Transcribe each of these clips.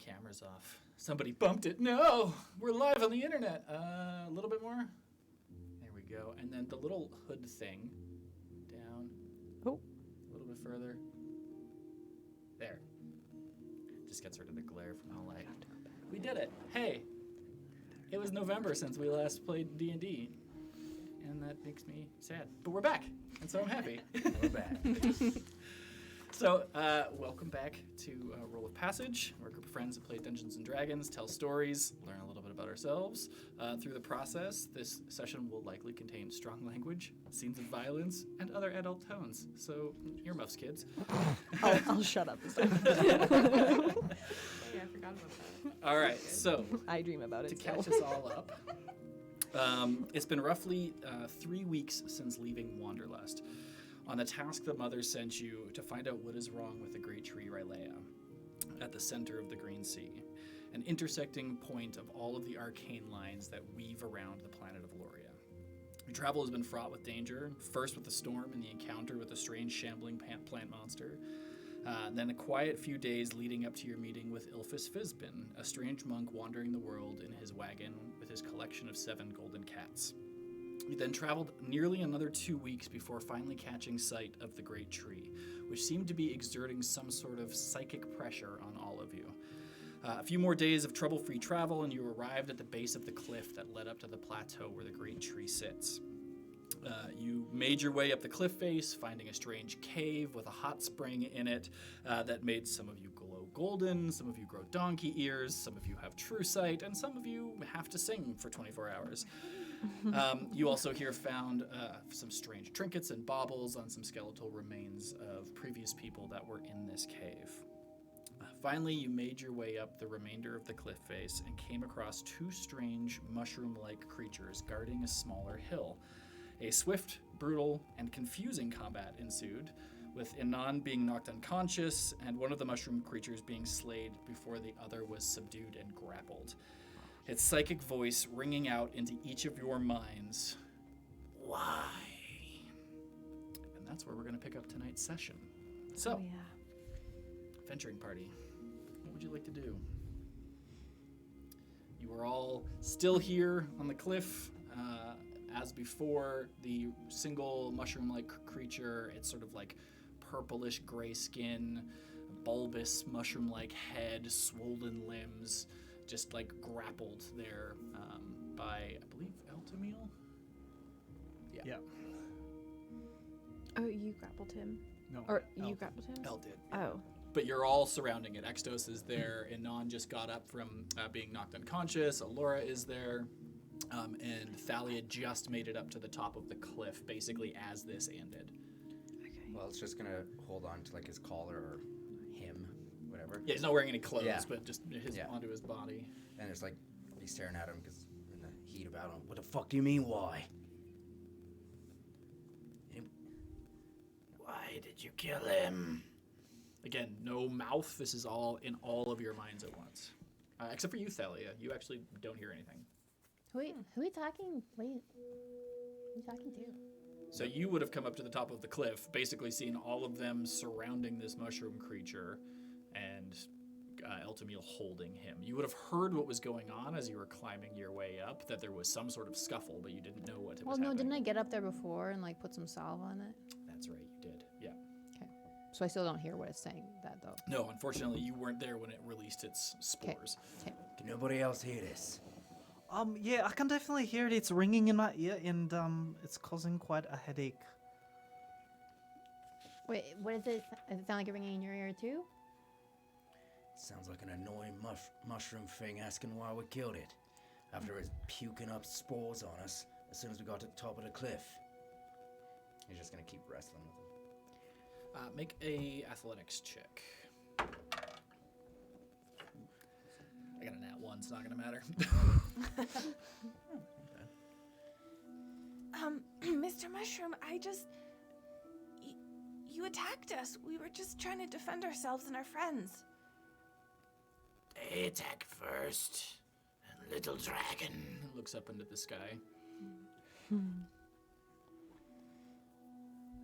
camera's off. Somebody bumped it. No! We're live on the internet. A little bit more. There we go. And then the little hood thing. Down. Oh. A little bit further. There. Just gets rid of the glare from the light. We did it. Hey! It was November since we last played D&D. And that makes me sad. But we're back. And so I'm happy. We're back. So, welcome back to Roll of Passage. We're a group of friends that play Dungeons & Dragons, tell stories, learn a little bit about ourselves. Through the process, this session will likely contain strong language, scenes of violence, and other adult tones. So, earmuffs, kids. I'll shut up this time. Hey, I forgot about that. All right, so I dream about it. to still. catch us all up, it's been roughly 3 weeks since leaving Wanderlust on the task the Mother sent you to find out what is wrong with the Great Tree Raylayah at the center of the Green Sea, an intersecting point of all of the arcane lines that weave around the planet of Loria. Your travel has been fraught with danger, first with the storm and the encounter with a strange shambling plant monster, then a quiet few days leading up to your meeting with Ilphus Fizbin, a strange monk wandering the world in his wagon with his collection of 7 golden cats. You then traveled nearly another 2 weeks before finally catching sight of the great tree, which seemed to be exerting some sort of psychic pressure on all of you. A few more days of trouble-free travel, and you arrived at the base of the cliff that led up to the plateau where the great tree sits. You made your way up the cliff face, finding a strange cave with a hot spring in it that made some of you glow golden, some of you grow donkey ears, some of you have true sight, and some of you have to sing for 24 hours. You also here found some strange trinkets and baubles on some skeletal remains of previous people that were in this cave. Finally, you made your way up the remainder of the cliff face and came across 2 strange mushroom-like creatures guarding a smaller hill. A swift, brutal, and confusing combat ensued, with Inan being knocked unconscious and one of the mushroom creatures being slayed before the other was subdued and grappled. Its psychic voice ringing out into each of your minds, "Why?" And that's where we're going to pick up tonight's session. So, yeah. Venturing party, what would you like to do? You are all still here on the cliff. As before, the single mushroom-like creature, it's sort of like purplish gray skin, bulbous mushroom-like head, swollen limbs, just like grappled there by, I believe, Eltamil? Yeah. Oh, you grappled him? No. Or you grappled him? El did. Oh. But you're all surrounding it. Extos is there, Inan just got up from being knocked unconscious, Alora is there, and Thalia just made it up to the top of the cliff, basically as this ended. Okay. Well, it's just gonna hold on to like his collar or him, whatever. Yeah, he's not wearing any clothes, Yeah. but just onto his body. And it's like he's staring at him because in the heat about him. What the fuck do you mean, why? Why did you kill him? Again, no mouth. This is all in all of your minds at once. Except for you, Thalia. You actually don't hear anything. Who are you talking? Who are you talking to? So you would have come up to the top of the cliff, basically seen all of them surrounding this mushroom creature, and Eltamil holding him. You would have heard what was going on as you were climbing your way up, that there was some sort of scuffle, but you didn't know what was happening. Didn't I get up there before and like put some salve on it? That's right, you did. Yeah. Okay. So I still don't hear what it's saying that though. No, unfortunately, you weren't there when it released its spores. Okay. Can nobody else hear this? Yeah, I can definitely hear it. It's ringing in my ear, and it's causing quite a headache. Wait, what is it? Does it sound like it ringing in your ear too? Sounds like an annoying mushroom thing asking why we killed it. After it's puking up spores on us as soon as we got to the top of the cliff. He's just gonna keep wrestling with him. Make a athletics check. I got a nat 1, it's not gonna matter. Mr. Mushroom, you attacked us. We were just trying to defend ourselves and our friends. They attack first, and little dragon. Looks up into the sky.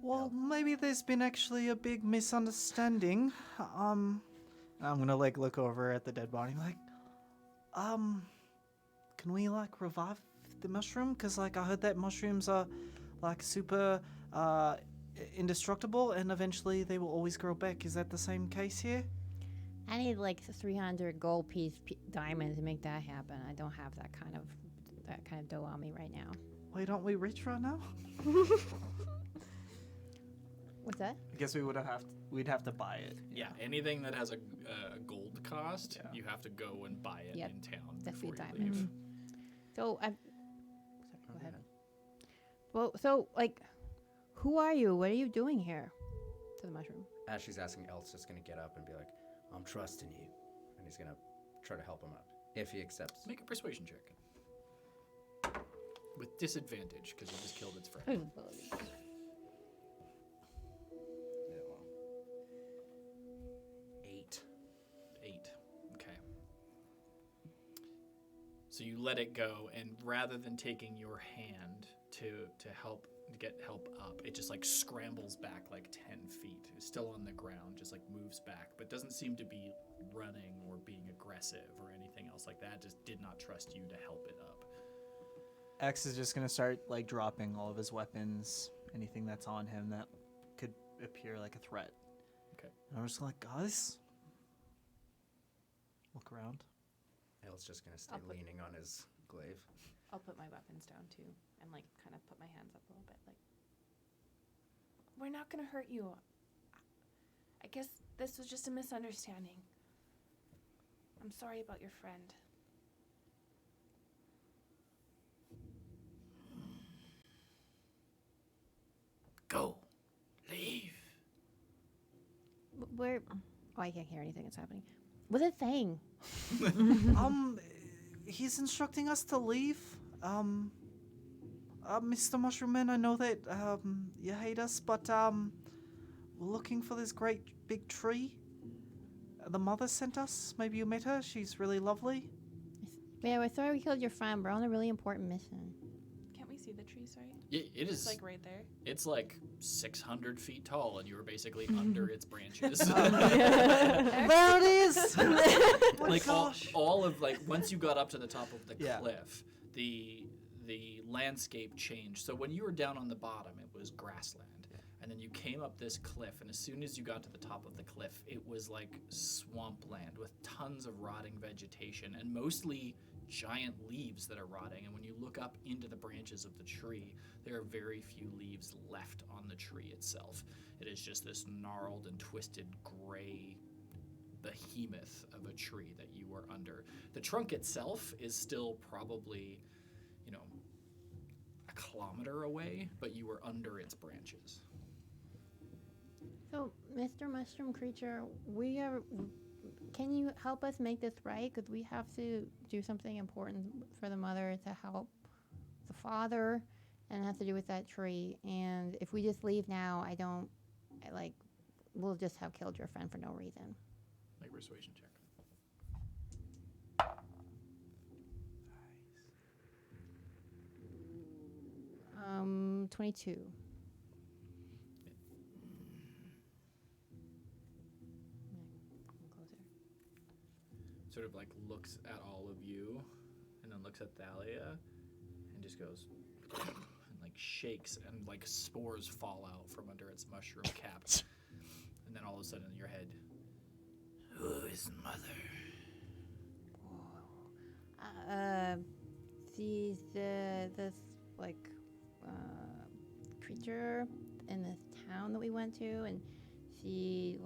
Well, maybe there's been actually a big misunderstanding. I'm gonna like look over at the dead body, like, can we like revive the mushroom? Cause like I heard that mushrooms are like super indestructible, and eventually they will always grow back. Is that the same case here? I need like 300 gold diamonds to make that happen. I don't have that kind of dough on me right now. Wait, aren't we rich right now? What's that? I guess we'd have to buy it. Yeah, anything that has a gold cost, Yeah. you have to go and buy it Yep. in town That's before the you diamond. leave. So Sorry, go ahead. Well, so like, who are you? What are you doing here? To the mushroom. As she's asking, Elf's just gonna get up and be like, I'm trusting you. And he's gonna try to help him up. If he accepts. Make a persuasion check. With disadvantage, because you just killed its friend. Yeah, well. 8. 8. Okay. So you let it go, and rather than taking your hand to get help up, it just like scrambles back like 10 feet. It's still on the ground, just like moves back, but doesn't seem to be running or being aggressive or anything else like that. Just did not trust you to help it up. X is just gonna start like dropping all of his weapons, anything that's on him that could appear like a threat. Okay. And I'm just like, guys, look around. Elf's just gonna stay I'll put- leaning on his glaive. I'll put my weapons down too, and like kind of put my hands up a little bit, like. We're not gonna hurt you. I guess this was just a misunderstanding. I'm sorry about your friend. Go. Leave. Where? Oh, I can't hear anything that's happening. What's it saying? He's instructing us to leave. Mr. Mushroom Man, I know that you hate us, but we're looking for this great big tree. The mother sent us. Maybe you met her. She's really lovely. Yeah, we're sorry we killed your friend. We're on a really important mission. Can't we see the tree? Sorry. It It's is like right there. It's like 600 feet tall, and you were basically under its branches. There it is. Like all of like once you got up to the top of the Yeah. cliff, the landscape changed. So when you were down on the bottom, it was grassland, and then you came up this cliff, and as soon as you got to the top of the cliff, it was like swampland with tons of rotting vegetation and mostly giant leaves that are rotting. And when you look up into the branches of the tree, there are very few leaves left on the tree itself. It is just this gnarled and twisted gray behemoth of a tree that you were under. The trunk itself is still probably, a kilometer away, but you were under its branches. So, Mr. Mushroom Creature, can you help us make this right? Because we have to do something important for the mother to help the father, and it has to do with that tree. And if we just leave now, we'll just have killed your friend for no reason. Make a persuasion check. 22. Closer. Sort of like looks at all of you, and then looks at Thalia, and just goes, and like shakes, and like spores fall out from under its mushroom cap. And then all of a sudden in your head, who is mother? She's this creature in this town that we went to, and she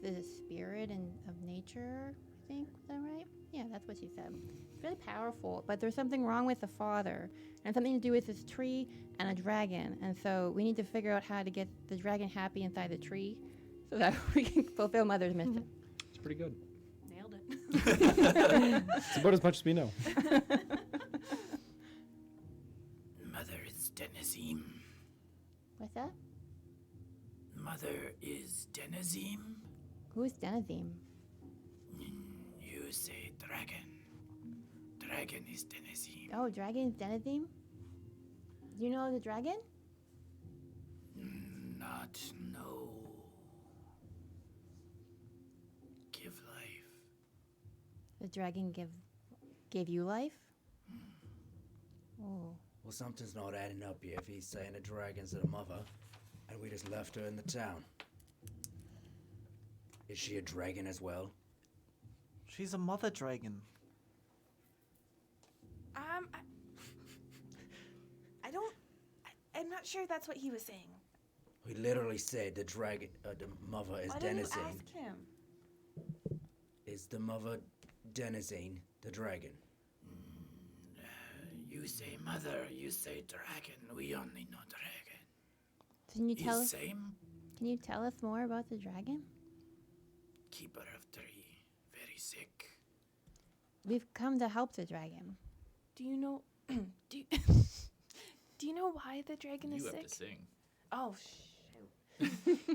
is a spirit of nature. I think, is that right? Yeah, that's what she said. It's really powerful, but there's something wrong with the father, and something to do with this tree and a dragon. And so we need to figure out how to get the dragon happy inside the tree, so that we can fulfill Mother's mission. It's pretty good. Nailed it. It's about as much as we know. Mother is Denizim. What's that? Mother is Denizim. Who's Denizim? You say dragon. Dragon is Denizim. Oh, dragon is Denizim? Do you know the dragon? Not no. The dragon gave you life? Oh. Well, something's not adding up here if he's saying the dragon's the mother, and we just left her in the town. Is she a dragon as well? She's a mother dragon. I'm not sure that's what he was saying. We literally said the dragon, the mother is Why don't you Denizen. ask him? Is the mother Denizen the dragon? You say mother, you say dragon. We only know dragon. Can you tell us? Same Can you tell us more about the dragon? keeper of tree, very sick. We've come to help the dragon. Do you know? do you know why the dragon is You sick? have to sing. Oh shoot!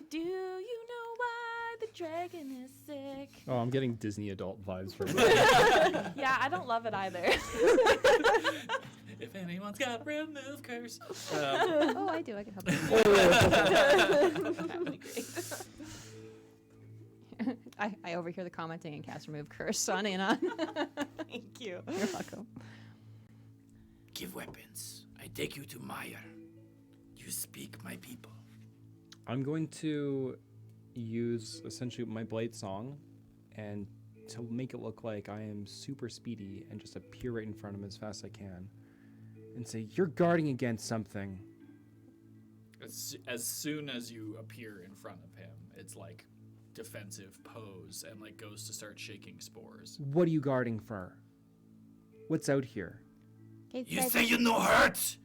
Do you know why the dragon is sick? Oh, I'm getting Disney adult vibes from that. Yeah, I don't love it either. If anyone's got remove curse. Oh, I do. I can help you. That would be great. I overhear the commenting and cast remove curse on Anon. Thank you. You're welcome. Give weapons. I take you to Meyer. You speak my people. I'm going to use essentially my blade song and to make it look like I am super speedy and just appear right in front of him as fast as I can and say, "You're guarding against something." As soon as you appear in front of him, it's like defensive pose and like goes to start shaking spores. What are you guarding for? What's out here? Okay, You guys, say you know hurt?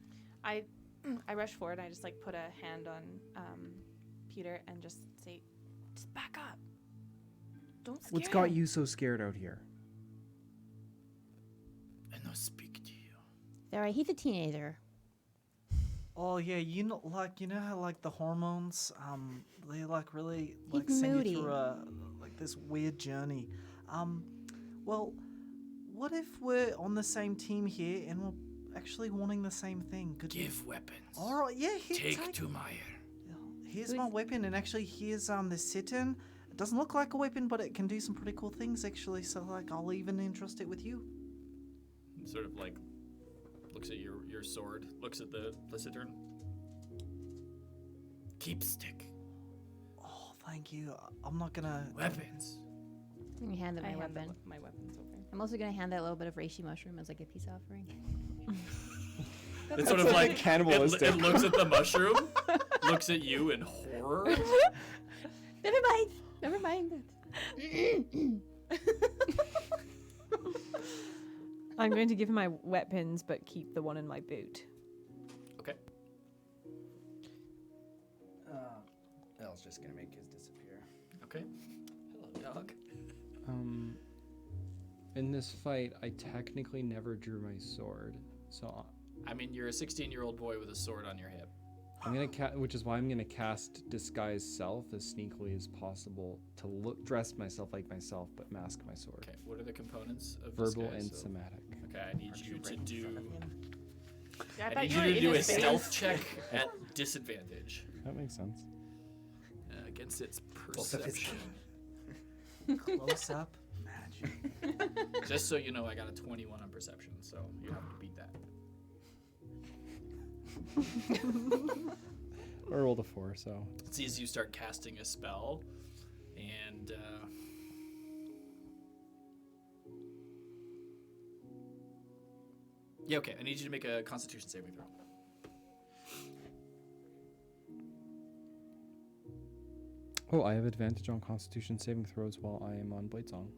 I rush forward and I just like put a hand on Peter and just say, Just back up. Don't scare What's got him. you so scared out here? I no speak to you. all right, he's a teenager. Oh yeah, you know how like the hormones, they like really He's like send moody. you through a like this weird journey. Well, what if we're on the same team here and we're actually wanting the same thing? Could you? Give weapons. All right, yeah, here, Take to Meyer. Here's my weapon, and actually here's the Sitin. It doesn't look like a weapon, but it can do some pretty cool things actually. So like, I'll even entrust it with you. Sort of like looks at your sword, looks at the citern. Keep stick. Oh, thank you. I'm not gonna. Weapons. And you hand him I my hand weapon. my weapons over. I'm also going to hand that little bit of reishi mushroom as like a peace offering. It's sort of like cannibalistic. It looks at the mushroom, looks at you in horror. Never mind. I'm going to give him my weapons, but keep the one in my boot. Okay. El's just gonna make his disappear. Okay. Hello, dog. In this fight, I technically never drew my sword, so I mean, you're a 16-year-old boy with a sword on your hip. I'm gonna which is why I'm gonna cast disguise self as sneakily as possible to dress myself like myself, but mask my sword. Okay. What are the components of Verbal disguise? and So- somatic. Okay, I need you to do. Yeah, I need you to do a stealth check at disadvantage That makes sense. against its Both of his- perception. Close up magic. Just so you know, I got a 21 on perception, so you have to beat that. I rolled a 4, so It sees you start casting a spell, and yeah, okay. I need you to make a Constitution saving throw. oh, I have advantage on Constitution saving throws while I am on Blade Song.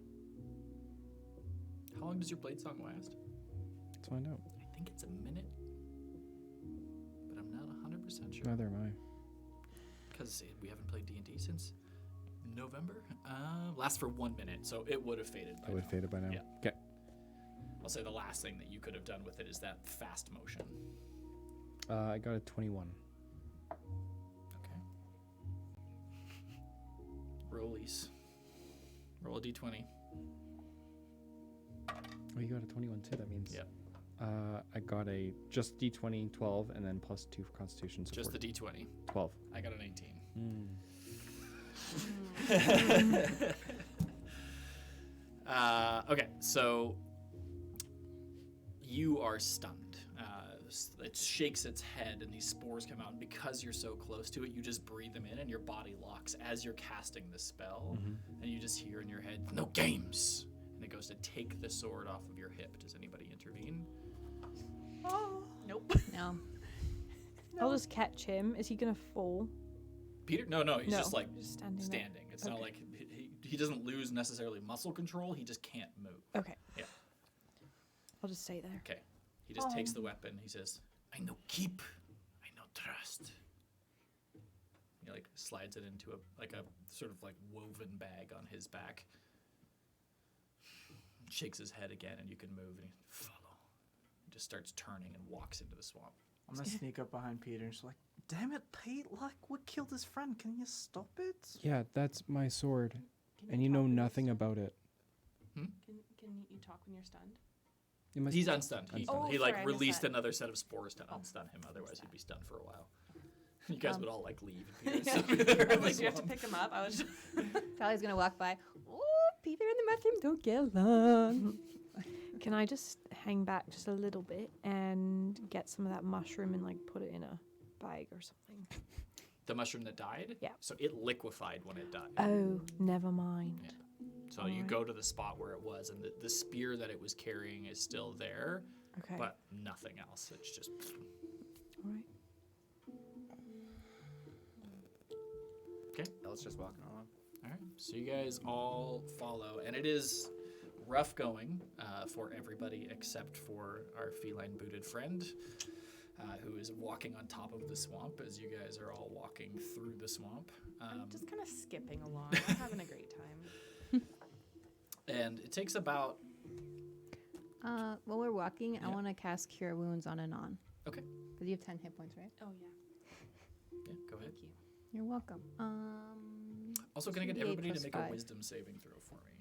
How long does your blade song last? Let's find out. I think it's a minute, but I'm not 100% sure Neither am I. because we haven't played D&D since November. Lasts for 1 minute, so it would have faded. I would have faded by now. Yeah. Okay. I'll say the last thing that you could have done with it is that fast motion. I got a 21. Okay. Rollies. Roll a d20. Oh, you got a 21 too. That means. Yep. I got a just D20 12 and then plus 2 for Constitution. So Just the d20. 12. I got an 18. Okay, so you are stunned. It shakes its head, and these spores come out. And because you're so close to it, you just breathe them in, and your body locks as you're casting the spell. And you just hear in your head, "No games!" And it goes to take the sword off of your hip. Does anybody intervene? Nope. No. I'll just catch him. Is he gonna fall? Peter? No, he's just like Just standing there. standing. It's not like he doesn't lose necessarily muscle control. He just can't move. Okay. Yeah. I'll just stay there. Okay. He just takes the weapon. He says, "I know keep, I know trust." He like slides it into a sort of like woven bag on his back. Shakes his head again, and you can move. And he follow. He just starts turning and walks into the swamp. I'm gonna sneak up behind Peter and just like, "Damn it, Pete! Like, we killed his friend. Can you stop it?" Yeah, that's my sword, and you know nothing about it. Can you talk when you're stunned? You must He's unstunned. He sorry, like I missed released that. another set of spores to unstun him. Otherwise, he'd be stunned for a while. You guys would all like leave. Yeah. And Peter would still be there in the Unless you have to swamp. pick him up. I was. Tally's gonna walk by. Oh, Peter and the mushroom don't get along. Can I just hang back just a little bit and get some of that mushroom and like put it in a bag or something? The mushroom that died? Yeah. So it liquefied when it died. Oh, never mind. Yeah. So you go to the spot where it was, and the spear that it was carrying is still there, Okay. but nothing else. It's just. All right. Elle's just walking along. All right. So you guys all follow, and it is rough going for everybody except for our feline booted friend, who is walking on top of the swamp as you guys are all walking through the swamp. I'm just kind of skipping along. I'm having a great time. And it takes about. While we're walking, I Yeah. want to cast Cure Wounds on Anon. Okay. Because you have 10 hit points, right? Oh yeah. Yeah, go ahead. Thank you. You're welcome. Also, can I get 2d8 everybody to plus make 5. a wisdom saving throw for me?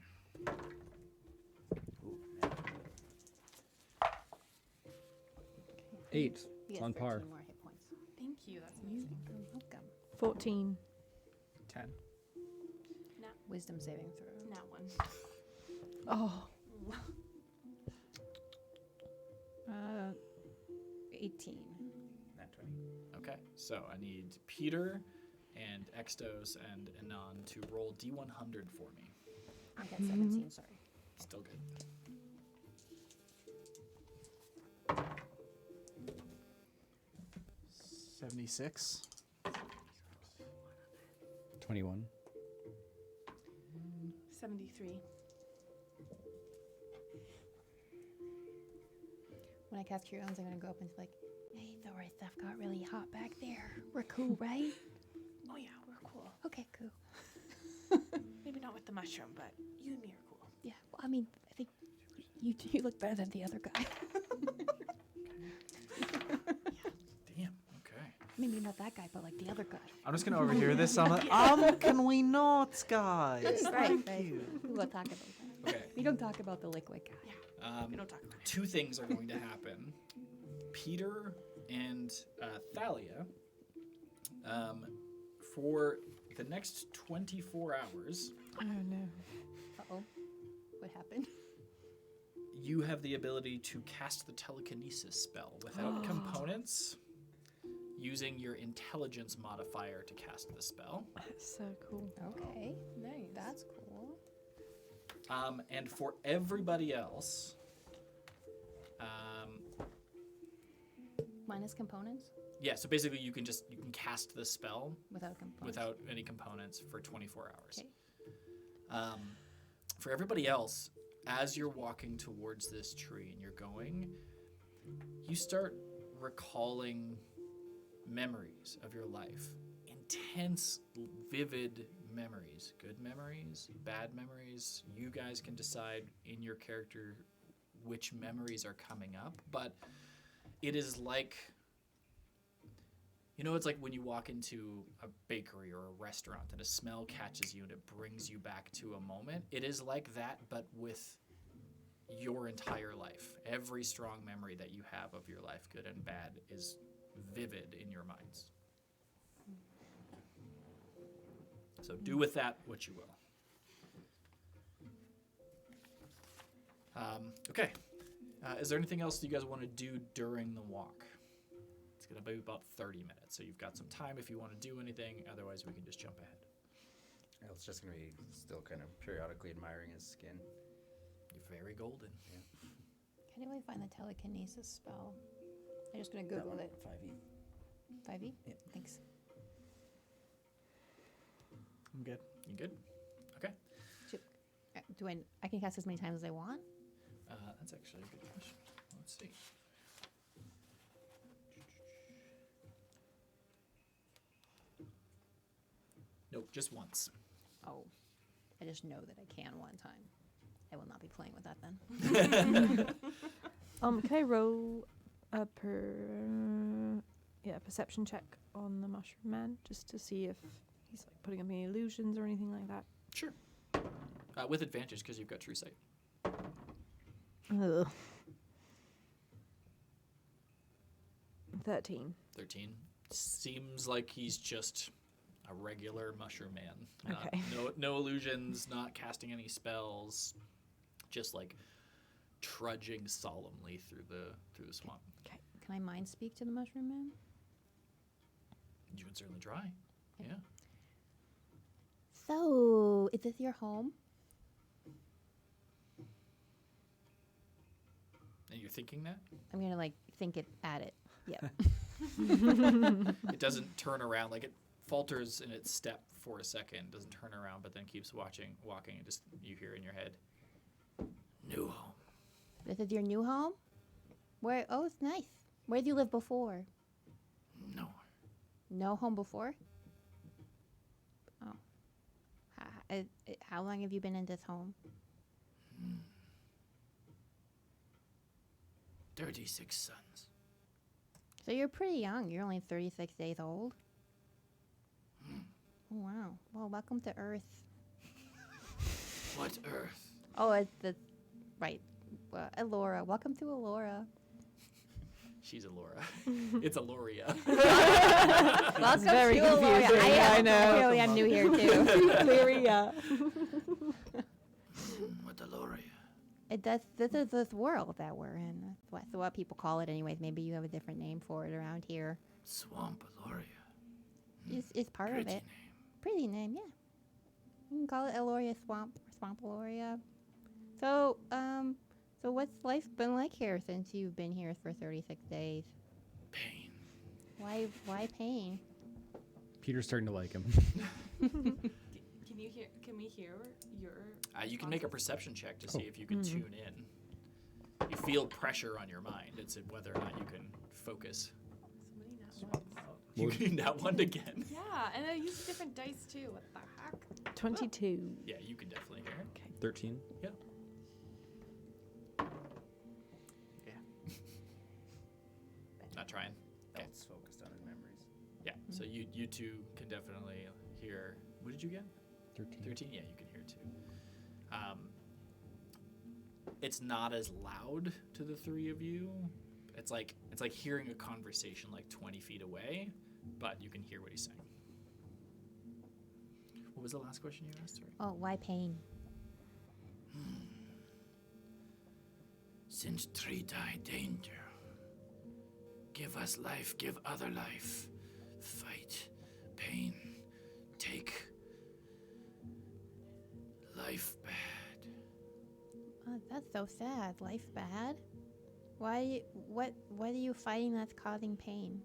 Eight. You It's get on 13 par. more hit points. Thank you. That's amazing. You're welcome. 14. 10. Wisdom saving throw. Not one. Oh. 18. Nat 20. Okay, so I need Peter and Extos and Anon to roll D100 for me. I got 17, sorry. Still good. $76. 21. 73. When I cast Cure Wounds, I'm going to go up and be like, hey, Thor, stuff got really hot back there. We're cool, right? Oh yeah, we're cool. Okay, cool. Maybe not with the mushroom, but you and me are cool. Yeah, well, I mean, I think you look better than the other guy. Damn, okay. Maybe not that guy, but like the other guy. I'm just gonna overhear this. I'm like, can we not, guys? Thank you. We won't talk about that. Okay. We don't talk about the liquid guy. We don't talk about it. Two things are going to happen. Peter and Thalia, for the next 24 hours, Oh no. Uh-oh. What happened? you have the ability to cast the Telekinesis Spell without components, using your intelligence modifier to cast the spell. That's so cool. Okay. Nice. That's cool. And for everybody else, Minus components? yeah, so basically you can cast the spell Without components. without any components for 24 hours. Okay. For everybody else, as you're walking towards this tree and you're going, you start recalling memories of your life. Intense, vivid memories. Good memories, bad memories. You guys can decide in your character which memories are coming up, but it is like, you know, it's like when you walk into a bakery or a restaurant and a smell catches you and it brings you back to a moment. It is like that, but with your entire life. Every strong memory that you have of your life, good and bad, is vivid in your minds. So do with that what you will. Okay. Is there anything else you guys want to do during the walk? It's going to be about 30 minutes, so you've got some time if you want to do anything. Otherwise, we can just jump ahead. It's just going to be still kind of periodically admiring his skin. You're very golden. How do I find the telekinesis spell? I'm just gonna Google it. 5e. 5e? Yeah. Thanks. I'm good. You good? Okay. Do I can cast as many times as I want? That's actually a good question. Let's see. Nope, just once. Oh. I just know that I can one time. I will not be playing with that then. Can I roll a perception check on the mushroom man just to see if he's like putting up any illusions or anything like that? Sure. With advantage because you've got true sight. Ugh. 13. 13. Seems like he's just a regular mushroom man. Okay. No illusions, not casting any spells, just like trudging solemnly through the swamp. Can I mind speak to the mushroom man? You can certainly try. Yeah. So, is this your home? And you're thinking that? I'm gonna like think it at it. Yep. It doesn't turn around, like it falters in its step for a second, doesn't turn around, but then keeps walking, and just you hear in your head, new home. This is your new home? Where? Oh, it's nice. Where did you live before? No. No home before? Oh. How long have you been in this home? 36 sons. So you're pretty young. You're only 36 days old. Oh, wow. Well, welcome to Earth. What Earth? Oh, it's the right. Elora. Welcome to Elora. She's Elora. It's Eloria. Welcome very to Elora. confusing, I know. Clearly, I'm new here too. Lyria. What Eloria? This is this world that we're in. That's what people call it, anyways. Maybe you have a different name for it around here. Swamp Eloria. It's part of it. Name. Pretty name, yeah. You can call it Eloria Swamp or Swamp Eloria. So what's life been like here since you've been here for 36 days? Pain. Why pain? Peter's starting to like him. Can we hear your? You can make a perception check to see if you can tune in. You feel pressure on your mind. It's whether or not you can focus. You can that one again. Yeah, and I used different dice too. What the heck? 22. Yeah, you can definitely hear it. 13. Yeah. Not trying. Okay. It's focused on his memories. Yeah. So you two can definitely hear. What did you get? 13. 13. Yeah, you can hear too. It's not as loud to the three of you. It's like hearing a conversation like 20 feet away, but you can hear what he's saying. What was the last question you asked? Sorry. Oh, why pain? Since tree die danger. Give us life, give other life. Fight, pain, take life bad. Oh, that's so sad. Life bad? Why? What are you fighting that's causing pain?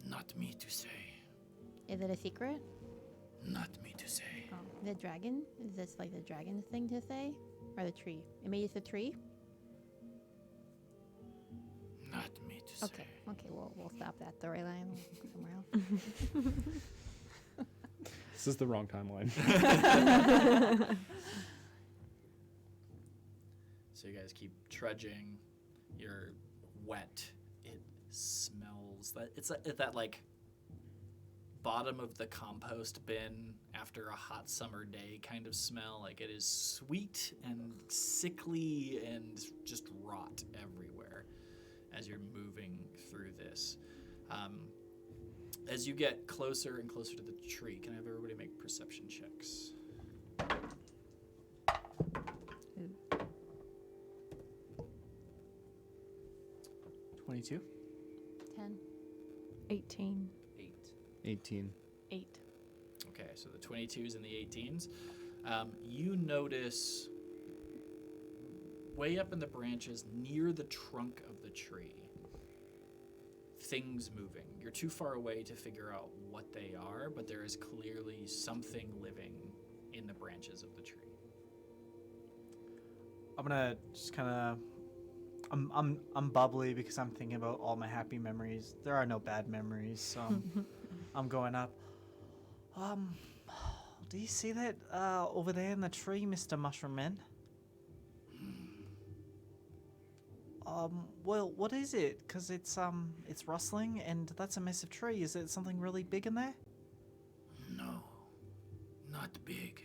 Not me to say. Is it a secret? Not me to say. Oh, the dragon? Is this like the dragon thing to say? Or the tree? Maybe it's a tree? Not me to say. Okay, we'll stop that storyline. We'll go somewhere else. This is the wrong timeline. So you guys keep trudging. You're wet. It smells. It's that like bottom of the compost bin after a hot summer day kind of smell. Like it is sweet and sickly and just rot everywhere as you're moving through this. As you get closer and closer to the tree, can I have everybody make perception checks? 22. 10. 18. 8. 18. 8. Okay, so the 22s and the 18s. You notice way up in the branches near the trunk of the tree, things moving. You're too far away to figure out what they are, but there is clearly something living in the branches of the tree. I'm gonna just kind of. I'm bubbly because I'm thinking about all my happy memories. There are no bad memories, so I'm going up. Do you see that over there in the tree, Mr. Mushroom Man? Well, what is it? Because it's rustling and that's a massive tree. Is it something really big in there? No, not big.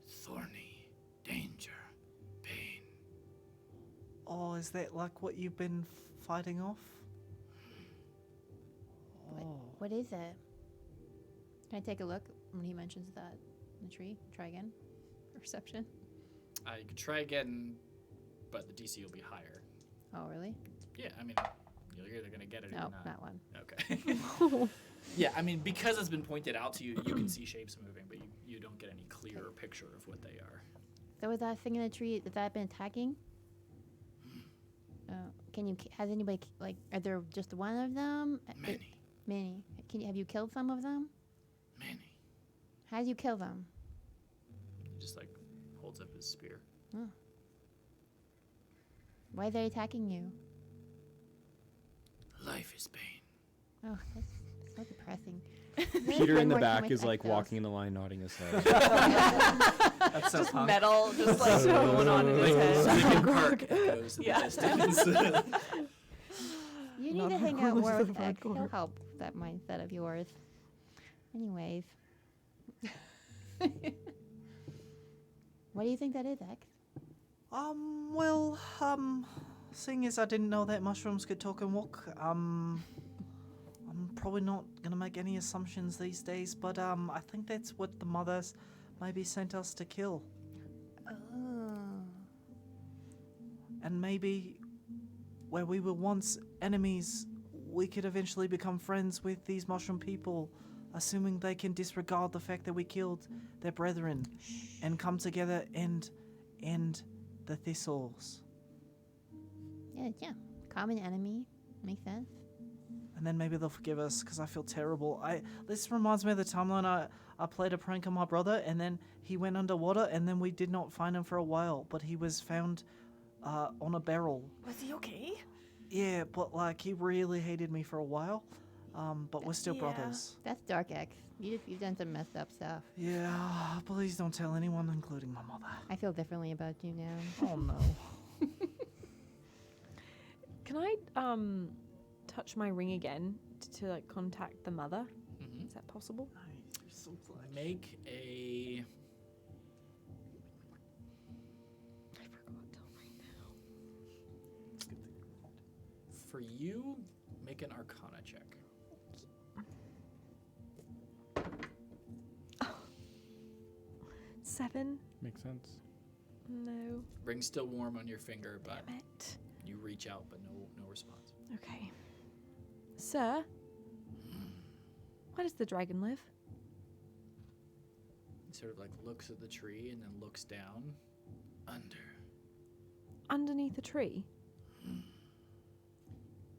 Thorny, danger, pain. Oh, is that like what you've been fighting off? Oh. What is it? Can I take a look when he mentions that in the tree? Try again. Perception. I could try again, but the DC will be higher. Oh, really? Yeah, I mean, you're either going to get it or No, not. not one. Okay. Yeah, I mean, because it's been pointed out to you, you can see shapes moving, but you don't get any clearer picture of what they are. So is that thing in the tree, has that been attacking? Has anybody, are there just one of them? Many, Many. Have you killed some of them? many. How do you kill them? He just, holds up his spear. Oh. Why are they attacking you? Life is pain. Oh, that's so depressing. Peter in the More time back with is like Exos. walking in the line, nodding his head. That's so Just punk. metal, just like going on in his head. Linkin Park echoes in Yeah. the distance. You need Not to hang everyone out was more a with X. He'll hardcore. help that mindset of yours. Anyways. What do you think that is, X? Well, seeing as I didn't know that mushrooms could talk and walk, I'm probably not gonna make any assumptions these days, but I think that's what the mothers maybe sent us to kill. Oh. And maybe where we were once enemies, we could eventually become friends with these mushroom people, assuming they can disregard the fact that we killed their brethren and come together and end the thistles. Yeah. Common enemy. Makes sense. And then maybe they'll forgive us because I feel terrible. This reminds me of the timeline I played a prank on my brother, and then he went underwater, and then we did not find him for a while, but he was found on a barrel. Was he okay? Yeah, but he really hated me for a while. But we're still Yeah. brothers. That's Dark X. You've done some messed up stuff. Yeah, please don't tell anyone, including my mother. I feel differently about you now. Oh no. Can I touch my ring again to contact the mother? Mhm. Is that possible? Make a... I forgot right now. For you, make an Arcana check. 7? Makes sense. No. Ring's still warm on your finger, but Damn it. you reach out, but no response. Okay. Sir, where does the dragon live? He sort of looks at the tree and then looks down. Underneath the tree?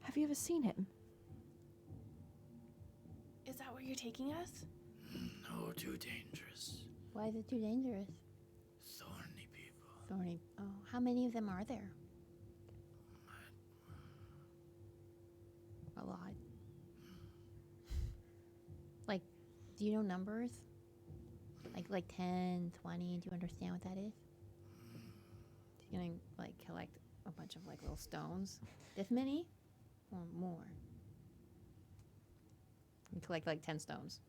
Have you ever seen him? Is that where you're taking us? No, too dangerous. Why is it too dangerous? Thorny people. Thorny. Oh, how many of them are there? A lot. Do you know numbers? Like 10, 20, do you understand what that is? He's gonna collect a bunch of little stones. This many? Or more? You collect 10 stones.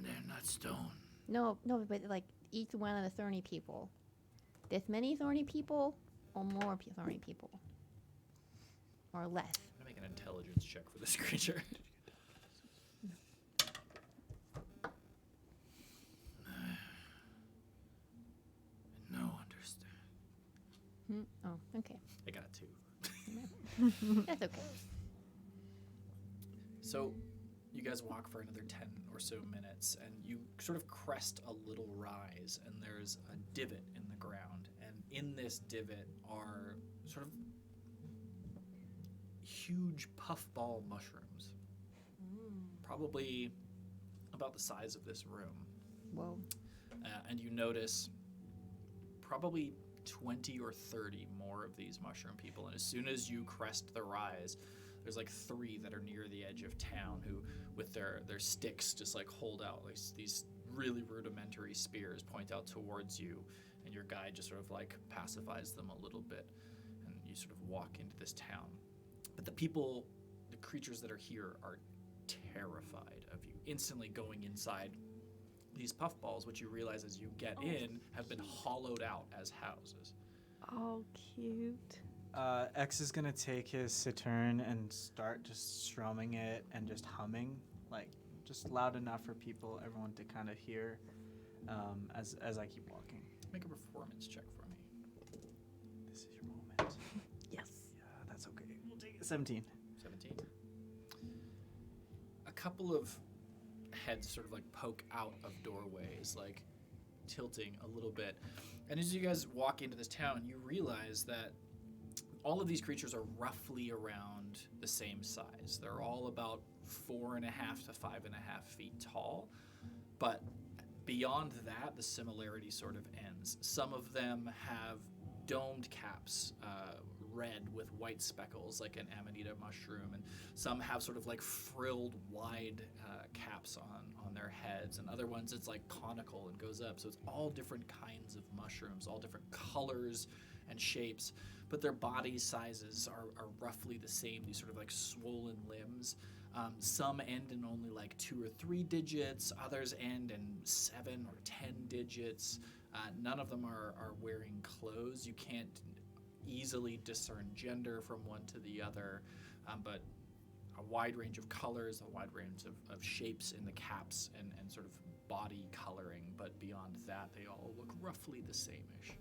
They're not stone. No, but each one of the thorny people. This many thorny people or more thorny people? Or less? I'm going to make an intelligence check for this creature. No understand. Oh, okay. I got a 2. That's okay. So you guys walk for another 10 or so minutes, and you sort of crest a little rise, and there's a divot in the ground. And in this divot are sort of huge puffball mushrooms, probably about the size of this room. Whoa. And you notice probably 20 or 30 more of these mushroom people. And as soon as you crest the rise, there's like 3 that are near the edge of town who, with their sticks, just like hold out like these really rudimentary spears, point out towards you, and your guide just sort of like pacifies them a little bit, and you sort of walk into this town. But the creatures that are here are terrified of you. Instantly going inside these puffballs, which you realize as you get in, have been hollowed out as houses. Oh, cute. X is gonna take his cittern and start just strumming it and just humming, like just loud enough for everyone to kind of hear, as I keep walking. Make a performance check for me. This is your moment. Yes. Yeah, that's okay. We'll take it. 17. 17. A couple of heads sort of like poke out of doorways, like tilting a little bit. And as you guys walk into this town, you realize that all of these creatures are roughly around the same size. They're all about 4.5 to 5.5 feet tall. But beyond that, the similarity sort of ends. Some of them have domed caps, red with white speckles, like an amanita mushroom, and some have sort of like frilled wide caps on their heads, and other ones it's like conical and goes up. So it's all different kinds of mushrooms, all different colors and shapes, but their body sizes are roughly the same, these sort of like swollen limbs. Some end in only like 2 or 3 digits, others end in 7 or 10 digits. None of them are wearing clothes. You can't easily discern gender from one to the other, but a wide range of colors, a wide range of shapes in the caps and sort of body coloring, but beyond that, they all look roughly the same-ish.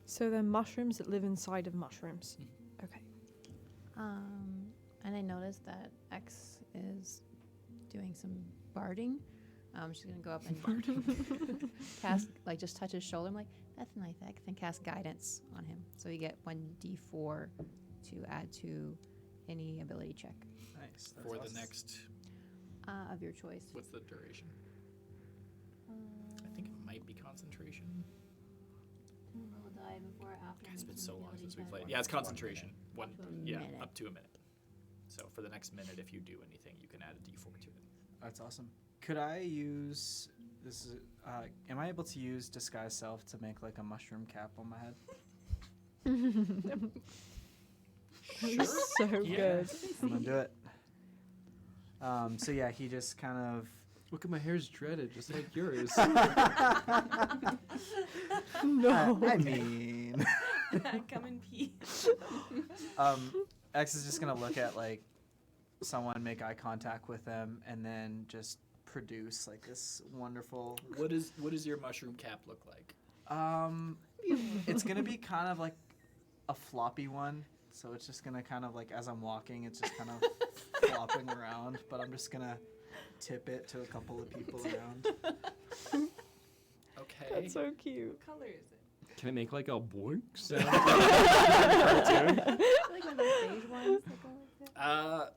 So they're mushrooms that live inside of mushrooms. Okay. And I noticed that X is doing some barding. She's gonna go up and cast, like, just touch his shoulder. I'm like, that's nice, X, and cast guidance on him. So you get 1d4 to add to any ability check Nice. That's For awesome. the next, of your choice. what's the duration? I think it might be concentration. Roll a die before or after. God, it's been making so an long ability since we check. played. Yeah, it's concentration. One, To a yeah, minute. up to a minute. So for the next minute, if you do anything, you can add a d4 to it. That's awesome. Could I use this? Am I able to use disguise self to make like a mushroom cap on my head? That was so Yeah. good. I'm gonna do it. So yeah, he just kind of. Look at my hair's dreaded, just like yours. No. I mean, Come in peace. X is just gonna look at like someone, make eye contact with them, and then just produce like this wonderful. What does your mushroom cap look like? It's gonna be kind of like a floppy one, so it's just gonna kind of like as I'm walking, it's just kind of flopping around. But I'm just gonna tip it to a couple of people around. Okay. That's so cute. What color is it? Can it make like a boink sound? Like one of those beige ones that go like that.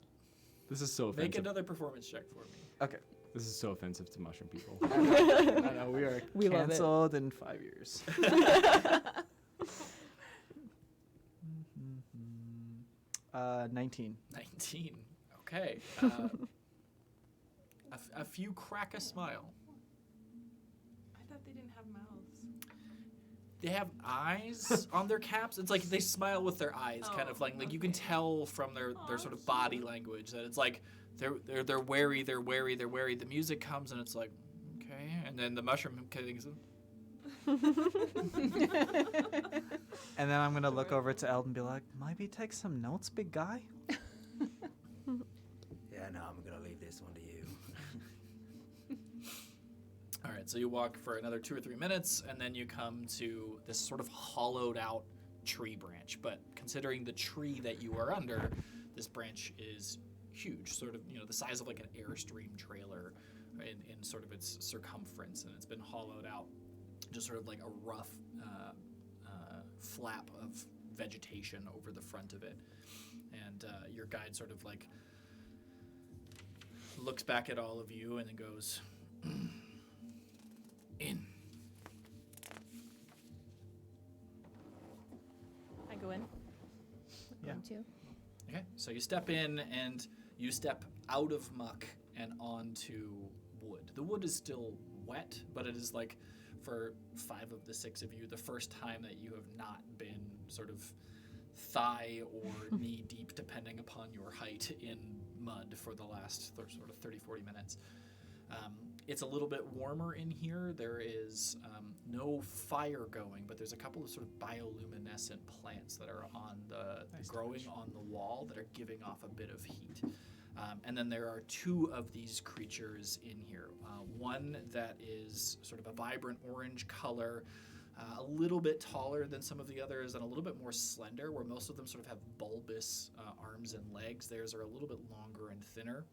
This is so Make offensive. another performance check for me. Okay. This is so offensive to mushroom people. I know we are We love it. canceled in 5 years. 19. 19. Okay. A few crack a smile. I thought they didn't have mouths. They have eyes on their caps. It's like they smile with their eyes, kind of like you can tell from their sort of body language that it's like they're wary, they're wary, they're wary. The music comes and it's like, okay, and then the mushroom things. And then I'm going to look over to Eldon and be like, maybe take some notes, big guy? Yeah, no, I'm gonna leave this one to you. All right, so you walk for another 2 or 3 minutes, and then you come to this sort of hollowed out tree branch. But considering the tree that you are under, This branch is huge, sort of, the size of like an Airstream trailer in sort of its circumference, and it's been hollowed out, just sort of like a rough flap of vegetation over the front of it. And your guide sort of like looks back at all of you and then goes, in. I go in. Yeah. Going to. Okay, so you step in and you step out of muck and onto wood. The wood is still wet, but it is like, for 5 of the 6 of you, the first time that you have not been sort of thigh or knee deep, depending upon your height, in mud for the last sort of 30, 40 minutes. It's a little bit warmer in here. There is no fire going, but there's a couple of sort of bioluminescent plants that are on growing on the wall that are giving off a bit of heat. And then there are 2 of these creatures in here. One that is sort of a vibrant orange color, a little bit taller than some of the others, and a little bit more slender, where most of them sort of have bulbous arms and legs. Theirs are a little bit longer and thinner.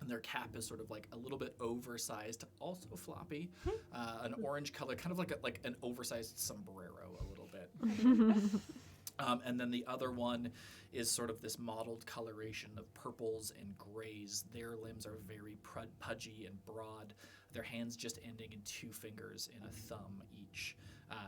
And their cap is sort of like a little bit oversized, also floppy, an orange color, kind of like an oversized sombrero a little bit. And then the other one is sort of this mottled coloration of purples and grays. Their limbs are very pudgy and broad. Their hands just ending in 2 fingers and a thumb each.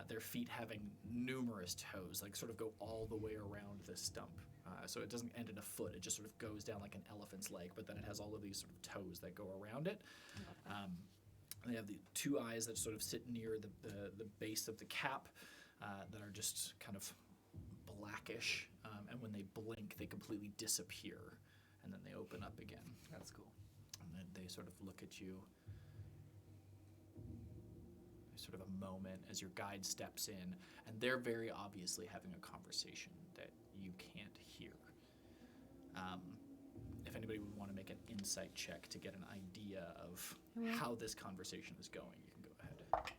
Their feet having numerous toes, like sort of go all the way around this stump. So it doesn't end in a foot. It just sort of goes down like an elephant's leg, but then it has all of these sort of toes that go around it. They have the 2 eyes that sort of sit near the base of the cap that are just kind of blackish, and when they blink, they completely disappear, and then they open up again. That's cool. And then they sort of look at you. There's sort of a moment as your guide steps in, and they're very obviously having a conversation that you can't hear. If anybody would want to make an insight check to get an idea of how this conversation is going, you can go ahead.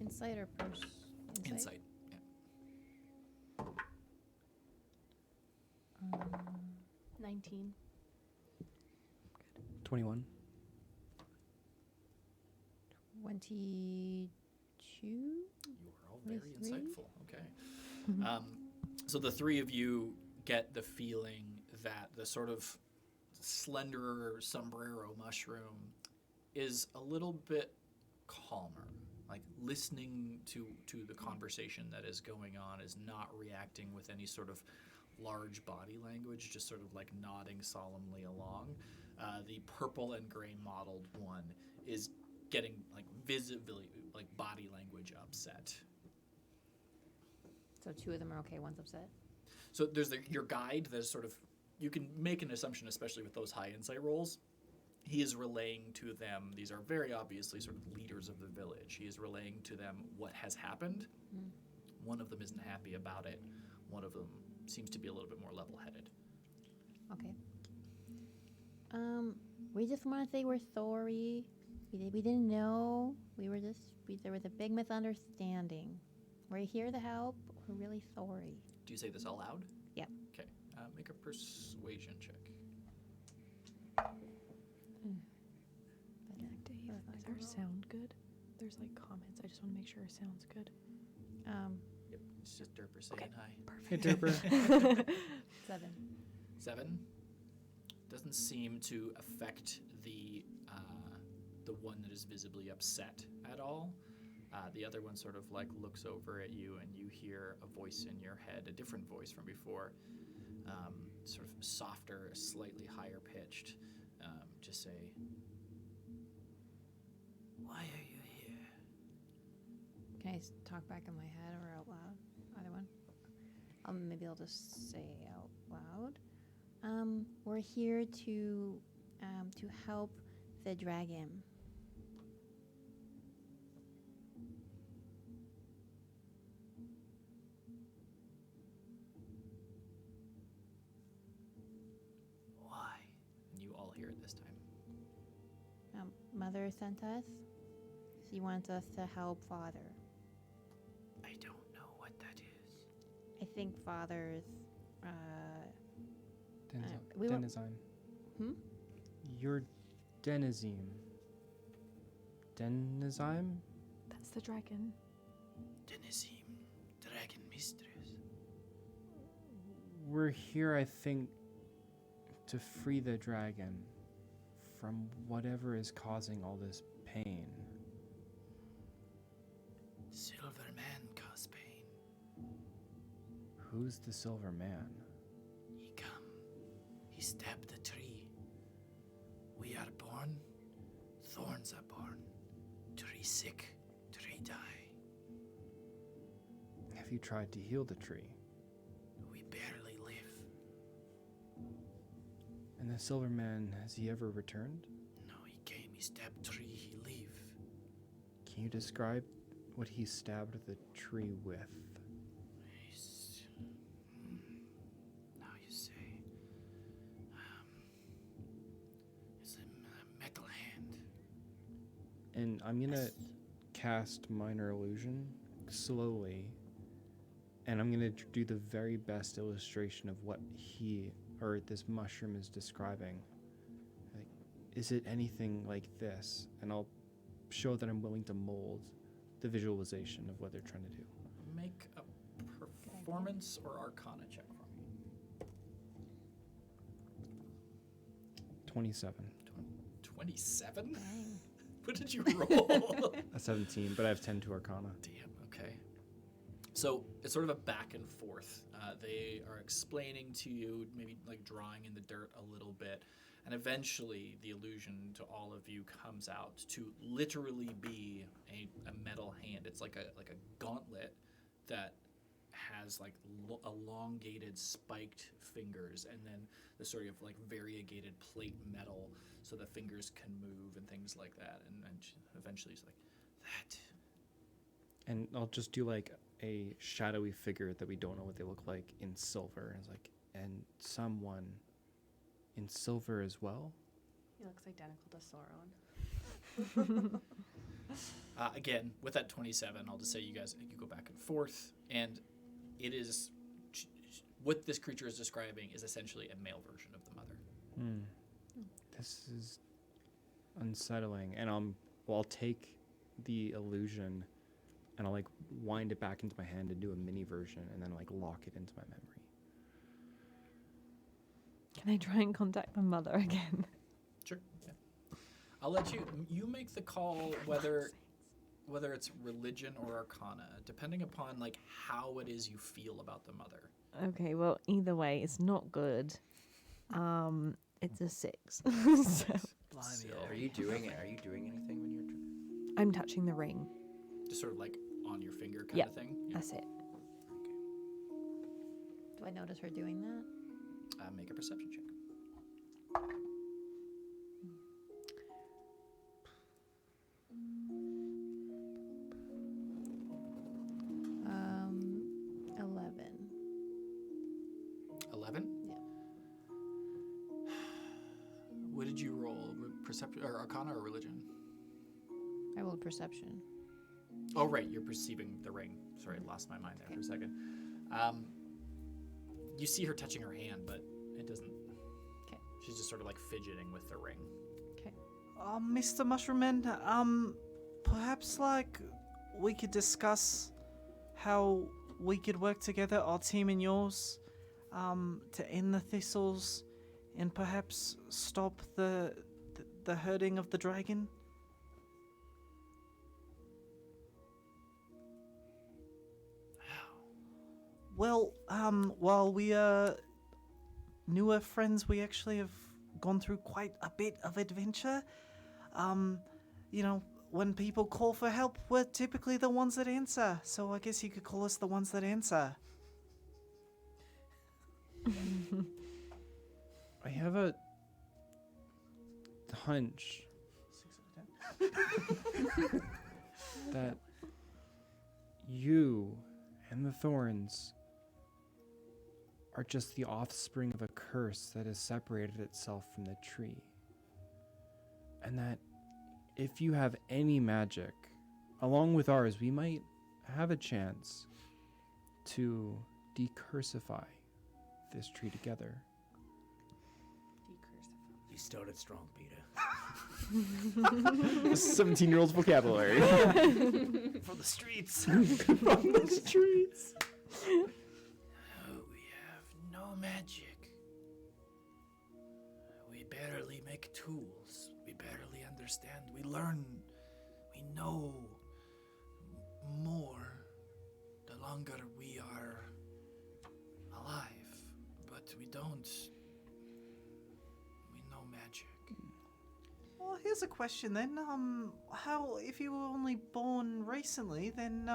Insight or Insight. Yeah. 19. 21. 22. You are all very 23? insightful. Okay. So the 3 of you get the feeling that the sort of slenderer sombrero mushroom is a little bit calmer. Like, listening to the conversation that is going on, is not reacting with any sort of large body language, just sort of like nodding solemnly along. The purple and gray mottled one is getting like visibly like body language upset. So 2 of them are okay, one's upset. So there's your guide that's sort of, you can make an assumption, especially with those high insight rolls. He is relaying to them, these are very obviously sort of leaders of the village. He is relaying to them what has happened. One of them isn't happy about it. One of them seems to be a little bit more level-headed. Okay. We just want to say we're sorry. We didn't know. There was a big misunderstanding. We're here to help. We're really sorry. Do you say this out loud? Yeah. Okay. Make a persuasion check. Is our sound good? There's like comments. I just want to make sure our sound's good. Yep. It's just Derper saying hi. Hey, Derper. 7. 7 doesn't seem to affect the one that is visibly upset at all. The other one sort of like looks over at you, and you hear a voice in your head, a different voice from before, sort of softer, slightly higher pitched. Just say, "Why are you here?" Can I talk back in my head or out loud? Either one. Maybe I'll just say out loud. We're here to help the dragon. Why? And you all hear it this time. Mother sent us. She wants us to help Father. I don't know what that is. I think Father's. Denizine. we were- Denizine. Hmm? You're Denizine. Denizime? That's the dragon. Denizim, dragon mistress. We're here, I think, to free the dragon from whatever is causing all this pain. Silver man cause pain. Who's the Silver Man? He come. He stabbed the tree. We are born. Thorns are born. Tree sick. Tree die. Have you tried to heal the tree? We barely live. And the Silver Man, has he ever returned? No, he came. He stabbed tree. He leave. Can you describe what he stabbed the tree with? He's, now you say. It's a metal hand. And I'm gonna cast Minor Illusion slowly, and I'm gonna do the very best illustration of what he or this mushroom is describing. Like, is it anything like this? And I'll show that I'm willing to mold the visualization of what they're trying to do. Make a performance or arcana check for me. 27. 27? Dang. What did you roll? A 17, but I have 10 to Arcana. Damn, okay. So it's sort of a back and forth. They are explaining to you, maybe like drawing in the dirt a little bit, and eventually the illusion to all of you comes out to literally be a metal hand. It's like a gauntlet that has like elongated spiked fingers, and then the sort of like variegated plate metal so the fingers can move and things like that. And eventually it's like, that. And I'll just do like a shadowy figure that we don't know what they look like in silver. And it's like, and someone in silver as well? He looks identical to Sauron. Again, with that 27, I'll just say you go back and forth, and it is what this creature is describing is essentially a male version of the mother. This is unsettling. And I'll take the illusion and I'll like wind it back into my hand and do a mini version and then like lock it into my memory. Can I try and contact my mother again? Sure. Yeah. I'll let you make the call whether it's religion or arcana, depending upon like how it is you feel about the mother. Okay, well, either way, it's not good. It's a 6. So Are you doing it? Are you doing anything when you're? I'm touching the ring. Just sort of like on your finger kind Yep. of thing. Yeah. That's it. Do I notice her doing that? Make a perception check. 11. 11? Yeah. What did you roll? Perception or arcana or religion? I rolled perception. Oh, right, you're perceiving the ring. Sorry, I lost my mind there for a second. You see her touching her hand, but it doesn't. Okay. She's just sort of like fidgeting with the ring. Okay. Mr. Mushroomman, perhaps like we could discuss how we could work together, our team and yours, to end the thistles and perhaps stop the hurting of the dragon. Well, while we are newer friends, we actually have gone through quite a bit of adventure. You know, when people call for help, we're typically the ones that answer. So I guess you could call us the ones that answer. I have a hunch 6 out of 10. that you and the thorns are just the offspring of a curse that has separated itself from the tree. And that if you have any magic, along with ours, we might have a chance to decursify this tree together. You started strong, Peter. 17-year-old's vocabulary. For the streets. From the streets. We have no magic. We barely make tools. We barely understand. We learn. We know more the longer we are alive. But we don't. We know magic. Well, here's a question then. How, if you were only born recently, then,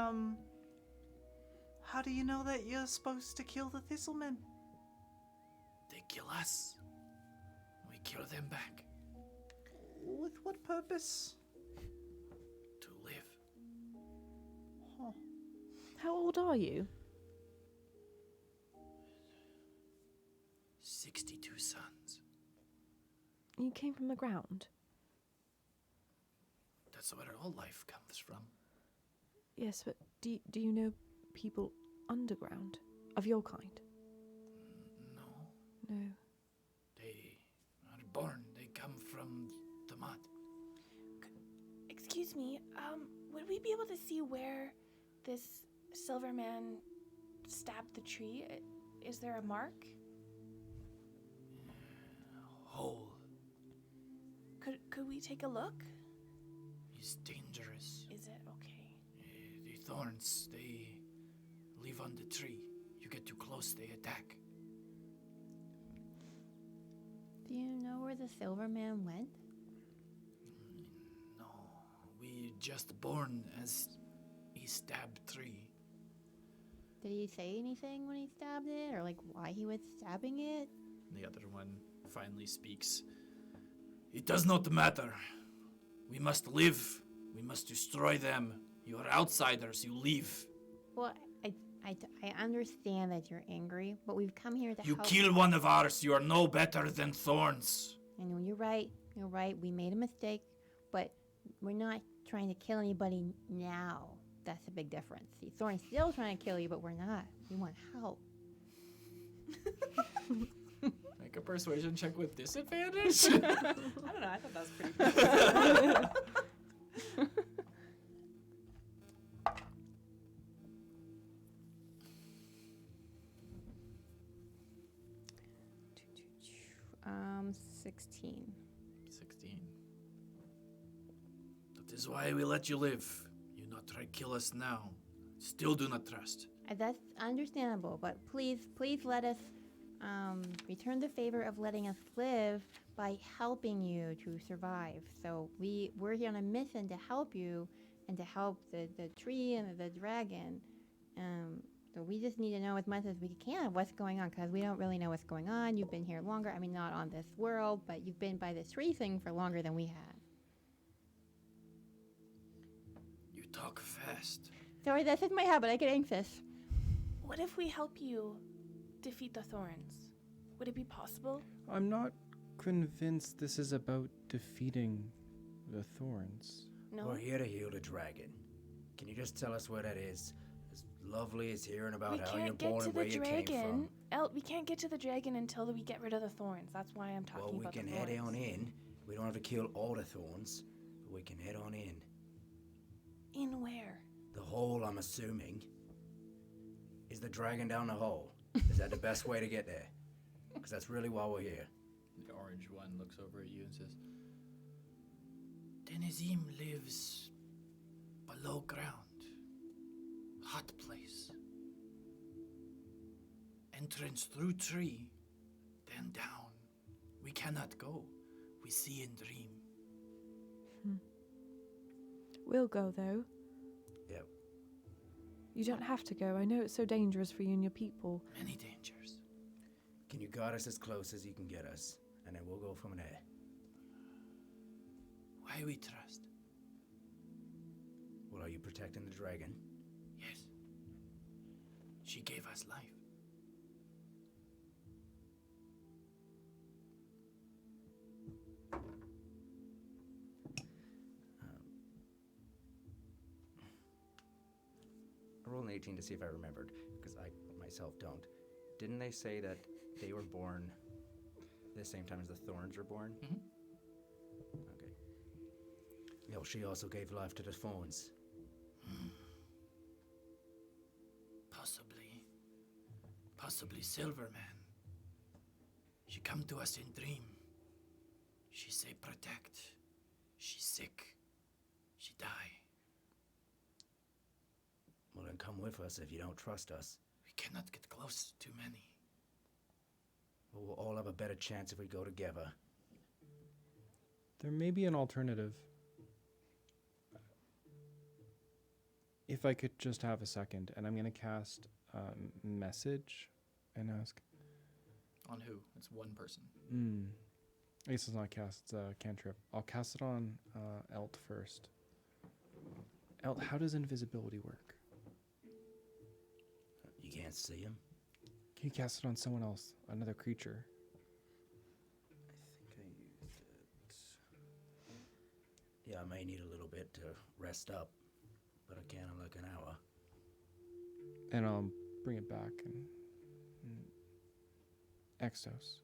how do you know that you're supposed to kill the Thistlemen? They kill us. We kill them back. With what purpose? To live. Huh. How old are you? 62 sons. You came from the ground. That's where all life comes from. Yes, but do you know people underground of your kind? No. No. They are born. They come from the mud. Excuse me, would we be able to see where this silver man stabbed the tree? Is there a mark? Hole. Could we take a look? Is dangerous. Is it okay? The thorns, they live on the tree. You get too close, they attack. Do you know where the Silver Man went? No, we just born as he stabbed tree. Did he say anything when he stabbed it, or like why he was stabbing it? The other one finally speaks. It does not matter. We must live. We must destroy them. You are outsiders. You leave. Well, I understand that you're angry, but we've come here to You help. kill one of ours. You are no better than thorns. I know you're right. You're right. We made a mistake, but we're not trying to kill anybody now. That's a big difference. See, Thorn's still trying to kill you, but we're not. We want help. Make a persuasion check with disadvantage. I don't know. I thought that was pretty cool. Um, 16. 16. That is why we let you live. You not try kill us now. Still do not trust. That's understandable, but please let us return the favor of letting us live by helping you to survive. So we're here on a mission to help you and to help the tree and the dragon. So we just need to know as much as we can of what's going on, because we don't really know what's going on. You've been here longer. I mean, not on this world, but you've been by this tree thing for longer than we have. You talk fast. Sorry, that's just my habit. I get anxious. What if we help you defeat the thorns? Would it be possible? I'm not convinced this is about defeating the thorns. No? We're here to heal the dragon. Can you just tell us where that is? As lovely as hearing about We how you're can't get born to and where the you came dragon. from. We can't get to the dragon until we get rid of the thorns. That's why I'm talking Well, we about can the head thorns. on in. We don't have to kill all the thorns, but we can head on in. In where? The hole, I'm assuming. Is the dragon down the hole? Is that the best way to get there? Because that's really why we're here. The orange one looks over at you and says, Denizim lives below ground. Hot place. Entrance through tree, then down. We cannot go. We see and dream. We'll go, though. Yep. You don't have to go. I know it's so dangerous for you and your people. Many dangers. Can you guide us as close as you can get us? And then we'll go from there. Why we trust? Well, are you protecting the dragon? Yes. She gave us life. I rolled an 18 to see if I remembered, because myself don't. Didn't they say that they were born the same time as the Thorns were born? Mhm. Okay. No, she also gave life to the Thorns. Possibly Silverman. She come to us in dream. She say protect. She sick. She die. Well, then come with us if you don't trust us. We cannot get close to too many. Well, we'll all have a better chance if we go together. There may be an alternative. If I could just have a second, and I'm going to cast message and ask. On who? It's one person. I guess it's not cast, it's a cantrip. I'll cast it on Elt first. Elt, how does invisibility work? You can't see him? Can you cast it on someone else, another creature? I think I used it. Yeah, I may need a little bit to rest up, but I can in like an hour. And I'll bring it back and Exos.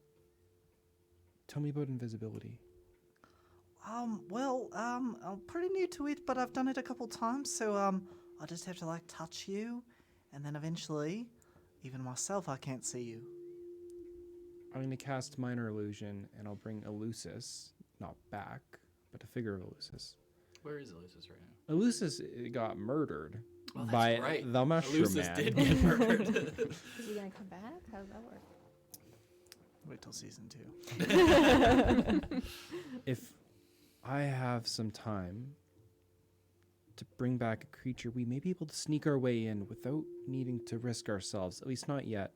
Tell me about invisibility. Well, I'm pretty new to it, but I've done it a couple times, so, I just have to, like, touch you, and then eventually, even myself, I can't see you. I'm going to cast Minor Illusion, and I'll bring Elusis, not back, but a figure of Elusis. Where is Elusis right now? Elusis got murdered Oh, that's by right. the Mushroom Elusis Man. did get murdered. Is he gonna come back? How does that work? Wait till season 2. If I have some time to bring back a creature, we may be able to sneak our way in without needing to risk ourselves, at least not yet.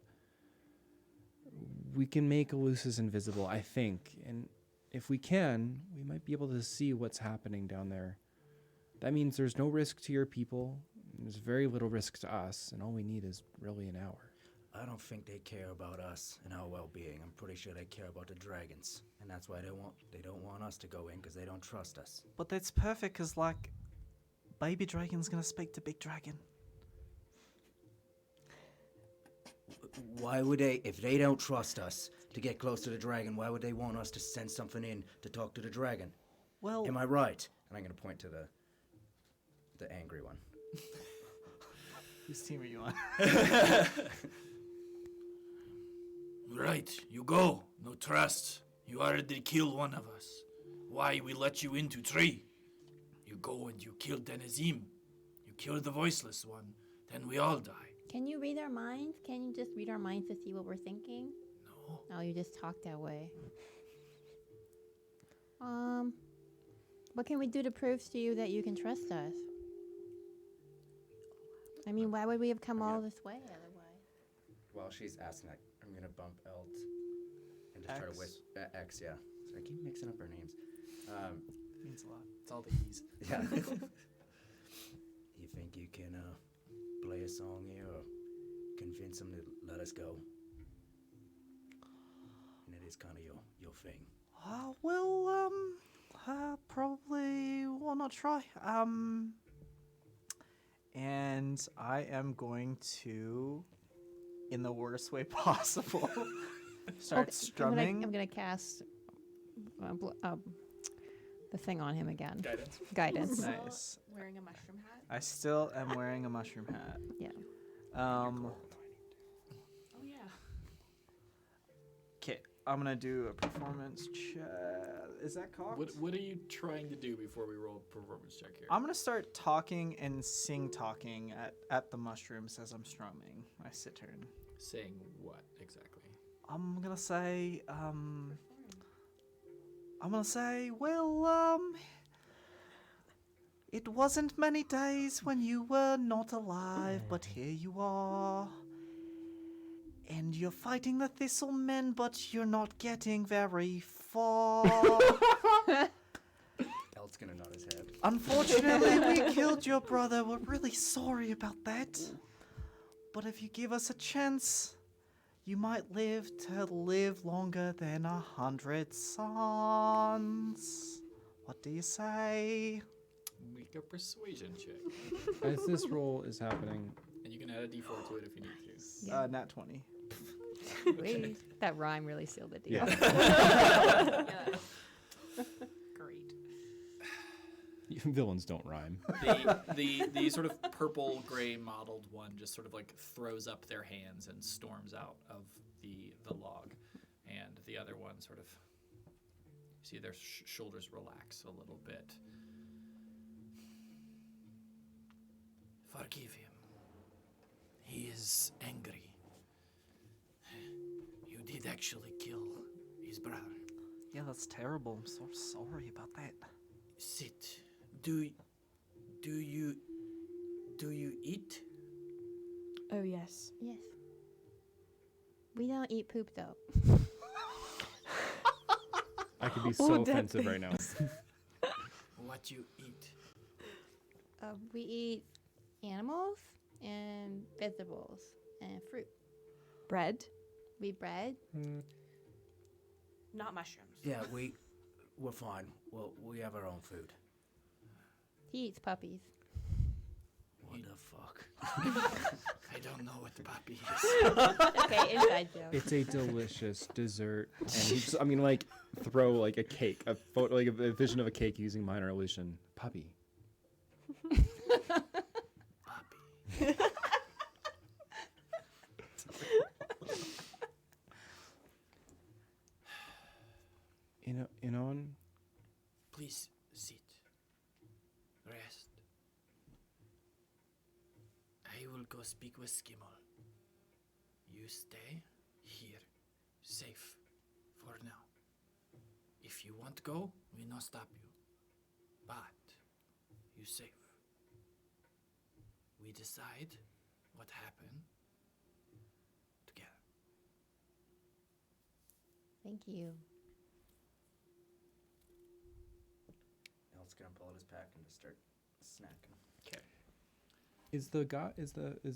We can make Elusis invisible, I think, and if we can, we might be able to see what's happening down there. That means there's no risk to your people, there's very little risk to us, and all we need is really an hour. I don't think they care about us and our well-being. I'm pretty sure they care about the dragons, and that's why they don't want us to go in because they don't trust us. But that's perfect, because, like, Baby Dragon's gonna speak to Big Dragon. Why would they, if they don't trust us to get close to the dragon, why would they want us to send something in to talk to the dragon? Well, Am I right? And I'm gonna point to the angry one. whose team are you on? Right, you go. No trust. You already killed one of us. Why we let you into tree? You go and you kill Denizim. You kill the voiceless one. Then we all die. Can you read our minds? Can you just read our minds to see what we're thinking? No. Oh, you just talk that way. What can we do to prove to you that you can trust us? I mean, why would we have come all this way otherwise? While she's asking that, I'm gonna bump Elt and just try to X. whisper. X, yeah. So I keep mixing up her names. Means a lot. It's all the E's. Yeah. You think you can play a song here or convince them to let us go? And it is kind of your thing. Well, probably will not try. And I am going to, in the worst way possible, start strumming. I'm gonna cast the thing on him again. Guidance. Guidance. Nice. Wearing a mushroom hat. I still am wearing a mushroom hat. Yeah. Oh yeah. Okay, I'm gonna do a performance check. Is that cocked? What are you trying to do before we roll a performance check here? I'm gonna start talking and talking at the mushrooms as I'm strumming my cittern. Saying what exactly? I'm gonna say, well, it wasn't many days when you were not alive, but here you are. And you're fighting the Thistlemen, but you're not getting very far. Elt's gonna nod his head. Unfortunately, we killed your brother. We're really sorry about that. But if you give us a chance, you might live longer than 100 suns. What do you say? Make a persuasion check. As this roll is happening, And you can add a d4 to it if you need to. Yeah. Nat 20. Wait, that rhyme really sealed the deal. Yeah. Great. Villains don't rhyme. The sort of purple gray mottled one just sort of like throws up their hands and storms out of the log, and the other one sort of, you see their shoulders relax a little bit. Forgive him. He is angry. You did actually kill his brother. Yeah, that's terrible. I'm so sorry about that. Sit. Do you eat? Oh, yes. Yes. We don't eat poop though. I could be All so dead offensive right now. What you eat? We eat animals and vegetables and fruit. Bread. We eat bread. Not mushrooms. Yeah, we're fine. Well, we have our own food. He eats puppies. What the fuck? I don't know what the puppy is. Okay, inside joke. It's a delicious dessert, and he just, I'm gonna like throw like a cake, a photo, like a vision of a cake using minor illusion. Puppy. Puppy. You know, Please sit. Rest. I will go speak with Skimmel. You stay here, safe, for now. If you want to go, we no stop you. But you safe. We decide what happened together. Thank you. El's gonna pull out his pack and just start snacking. Okay. is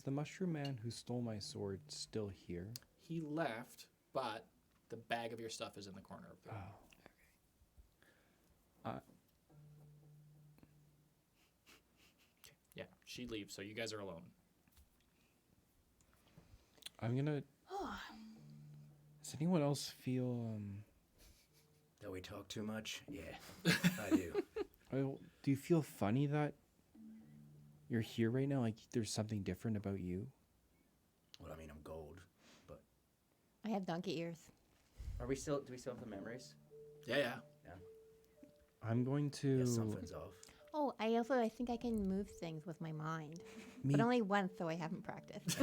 the mushroom man who stole my sword still here? He left, but the bag of your stuff is in the corner of the room. Yeah, she leaves, so you guys are alone. I'm gonna. Does anyone else feel That we talk too much? Yeah, I do. do you feel funny that you're here right now? Like there's something different about you? Well, I mean, I'm gold, but I have donkey ears. do we still have the memories? Yeah. I'm going to. Yeah, something's off. Oh, I think I can move things with my mind, Me- but only once, so I haven't practiced.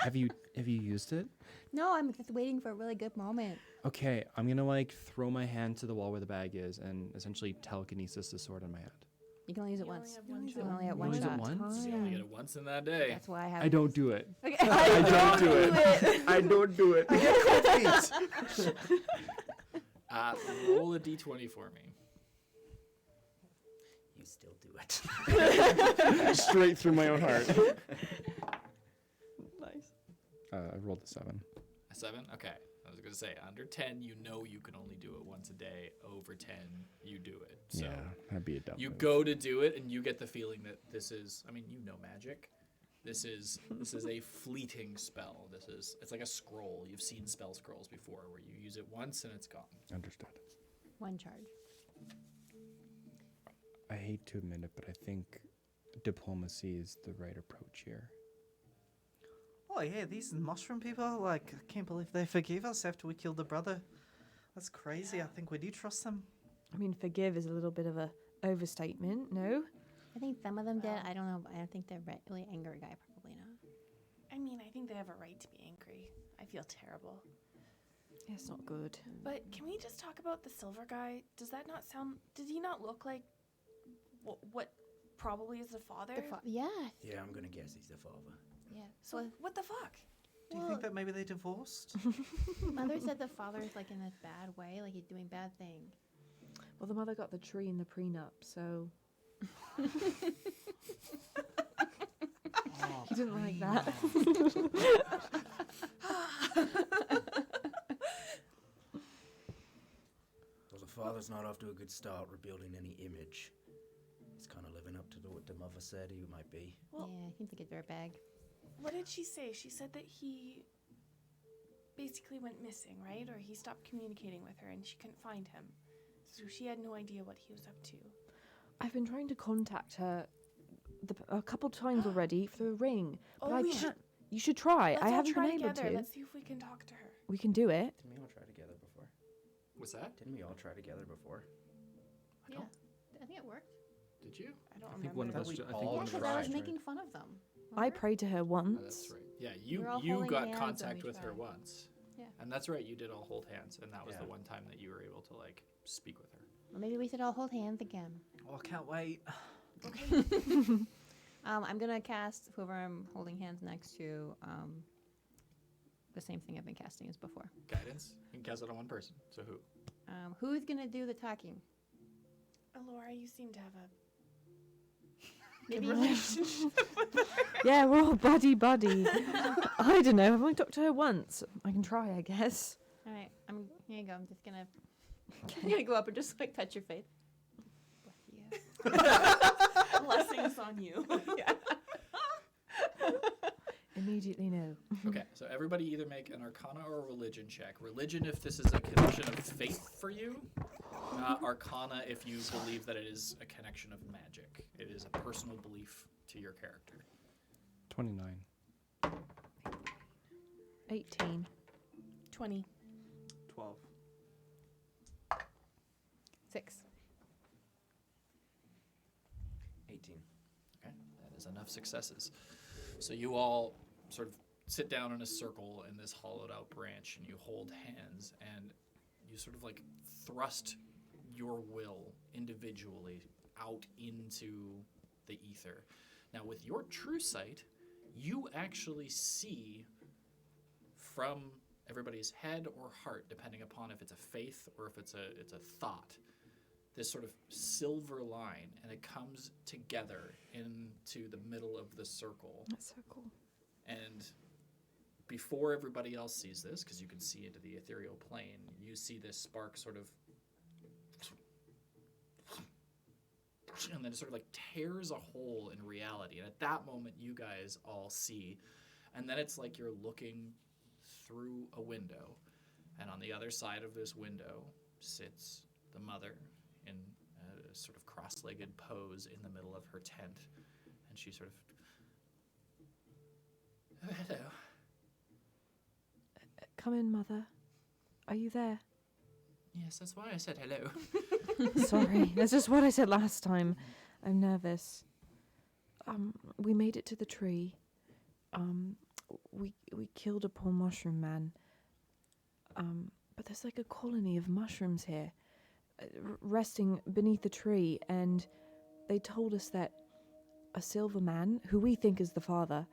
Have you used it? No, I'm just waiting for a really good moment. Okay, I'm gonna like throw my hand to the wall where the bag is and essentially telekinesis the sword in my hand. You can only use it You only once. have one You shot. only have You one only use it shot. once? You only get it once in that day. That's why I have. I don't do it. Okay. I don't do it. I don't do it. Roll a d20 for me. You still do it. Straight through my own heart. Nice. I rolled a 7. A 7? Okay. I was going to say, under 10, you know you can only do it once a day. Over 10, you do it. So Yeah, that'd be a dumb. you move. go to do it, and you get the feeling that this is, I mean, you know magic. This is a fleeting spell. It's like a scroll. You've seen spell scrolls before where you use it once and it's gone. Understood. One charge. I hate to admit it, but I think diplomacy is the right approach here. Oh yeah, these mushroom people, like, I can't believe they forgave us after we killed the brother. That's crazy. I think we do trust them. I mean, forgive is a little bit of a overstatement, no? I think some of them did. I don't know. But I don't think the really angry guy probably not. I mean, I think they have a right to be angry. I feel terrible. It's not good. But can we just talk about the silver guy? Does that not sound... Did he not look like what probably is the father? Yeah. Yeah, I'm gonna guess he's the father. Yeah. So what the fuck? Do you think that maybe they divorced? Mother said the father is like in this bad way, like he's doing bad things. Well, the mother got the tree in the prenup, so he didn't like that. Well, the father's not off to a good start rebuilding any image. He's kind of living up to what the mother said he might be. Well- Yeah, he seems like a dirtbag. What did she say? She said that he basically went missing, right? Or he stopped communicating with her and she couldn't find him. So she had no idea what he was up to. I've been trying to contact her a couple times already for the ring, but I can't. You should try. Let's I all haven't try been able together. to. Let's see if we can talk to her. We can do it. Didn't we all try together before? What's that? Didn't we all try together before? I don't. I think it worked. Did you? I don't I think remember. one of that. us. we I think all Yeah, one of because us I was tried. making fun of them. I remember? prayed to her Oh, once. that's right. Yeah, We were all you holding got hands contact when we with her tried. once. Yeah. And that's right. You did all hold hands, and that was Yeah. the one time that you were able to like speak with her. Well, maybe we should all hold hands again. Oh, I can't wait. Okay. I'm gonna cast whoever I'm holding hands next to. The same thing I've been casting as before. Guidance. You can cast it on one person. So who? Who's gonna do the talking? Alora, you seem to have a Maybe good relationship with her. Yeah, we're all buddy. I don't know. I've only talked to her once. I can try, I guess. All right, here you go. I'm just gonna, I'm gonna go up and just like touch your face. Bless you. Blessings on you. Immediately no. Okay, so everybody either make an Arcana or a Religion check. Religion if this is a connection of faith for you. Arcana if you believe that it is a connection of magic. It is a personal belief to your character. 29. 18. 20. 12. 6. 18. Okay, that is enough successes. So you all sort of sit down in a circle in this hollowed out branch and you hold hands and you sort of like thrust your will individually out into the ether. Now with your true sight, you actually see from everybody's head or heart, depending upon if it's a faith or if it's a thought, this sort of silver line, and it comes together into the middle of the circle. That's so cool. And before everybody else sees this, because you can see into the ethereal plane, you see this spark sort of, and then it sort of like tears a hole in reality. And at that moment, you guys all see, and then it's like you're looking through a window, and on the other side of this window sits the mother in a sort of cross-legged pose in the middle of her tent, and she sort of, oh, hello. Come in, Mother. Are you there? Yes, that's why I said hello. Sorry, that's just what I said last time. I'm nervous. We made it to the tree. We killed a poor mushroom man. But there's like a colony of mushrooms here, resting beneath the tree, and they told us that a silver man, who we think is the father,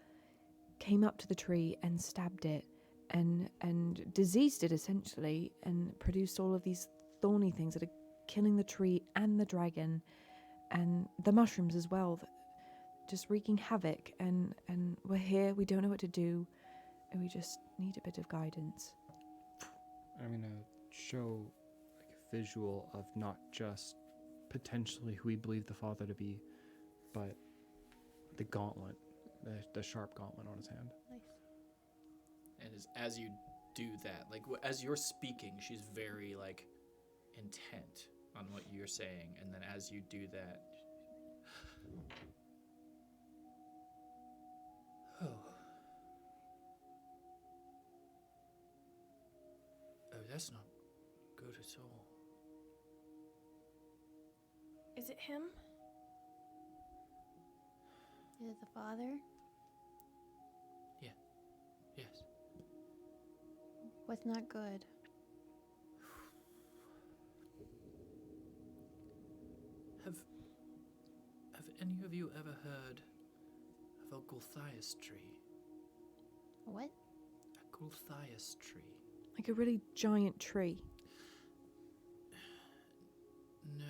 came up to the tree and stabbed it, and diseased it essentially, and produced all of these thorny things that are killing the tree and the dragon, and the mushrooms as well, just wreaking havoc. And we're here. We don't know what to do, and we just need a bit of guidance. I'm gonna show like a visual of not just potentially who we believe the father to be, but the gauntlet, the sharp gauntlet on his hand. Nice. And as you do that, like as you're speaking, she's very like intent on what you're saying, and then as you do that, oh, that's not good at all. Is it him? Is it the father? Yes. What's not good? Have any of you ever heard of a Gulthias tree? What? A Gulthias tree. Like a really giant tree. No.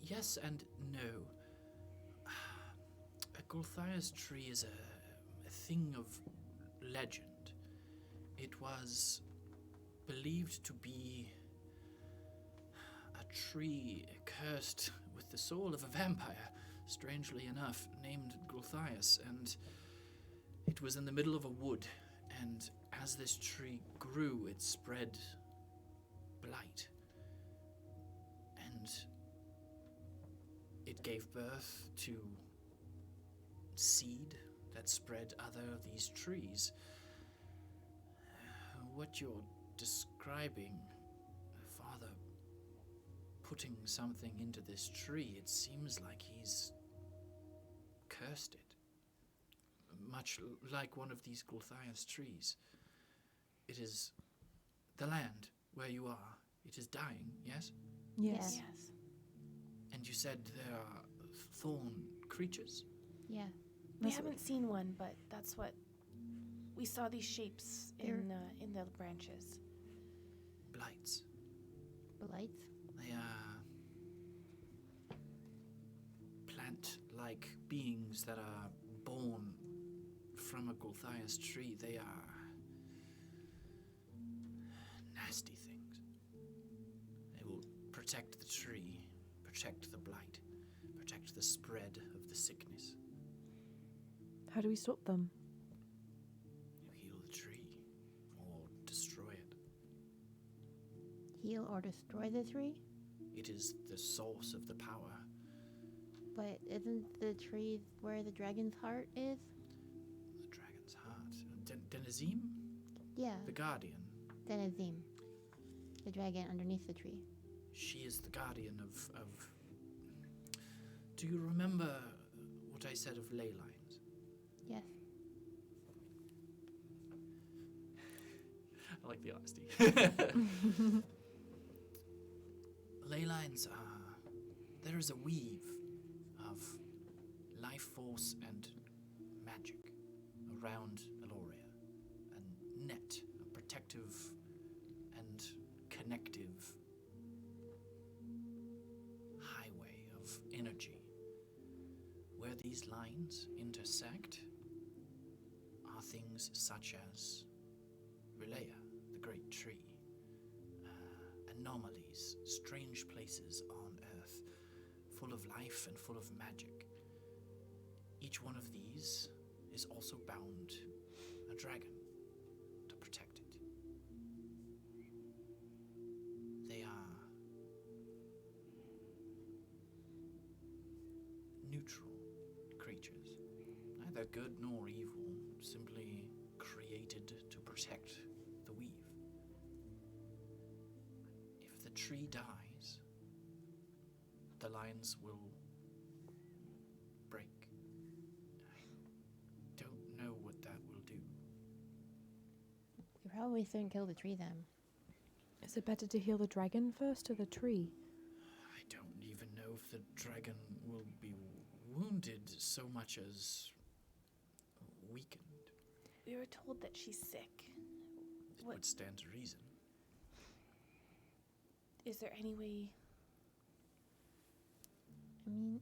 Yes and no. A Gulthias tree is a thing of legend. It was believed to be a tree cursed with the soul of a vampire, strangely enough, named Gulthias, and It was in the middle of a wood, and as this tree grew, it spread blight. And it gave birth to seed that spread other of these trees. What you're describing, Father, putting something into this tree, it seems like he's cursed it. Much like one of these Gulthias trees. It is the land where you are. It is dying, yes? Yes. Yes. And you said there are thorn creatures? Yeah. We That's what- haven't seen one, but that's what we saw. These shapes in the branches. Blights. Blights. They are plant-like beings that are born from a Gulthias tree. They are nasty things. They will protect the tree, protect the blight, protect the spread of the sickness. How do we stop them? You heal the tree or destroy it. Heal or destroy the tree? It is the source of the power. But isn't the tree where the dragon's heart is? The dragon's heart. Denazim? Yeah. The guardian. Denazim. The dragon underneath the tree. She is the guardian of... Do you remember what I said of ley lines? Yes. I like the honesty. Ley lines are... There is a weave of life force and magic around Eloria. A net, a protective and connective highway of energy. Where these lines intersect are things such as Raylayah, the great tree, anomalies, strange places on Earth, full of life and full of magic. Each one of these is also bound a dragon to protect it. They are neutral creatures, neither good nor evil, simply created to protect the weave. If the tree dies, the lines will break. I don't know what that will do. You probably shouldn't kill the tree then. Is it better to heal the dragon first or the tree? I don't even know if the dragon will be wounded so much as weakened. We were told that she's sick. It What- would stand to reason. Is there any way? I mean,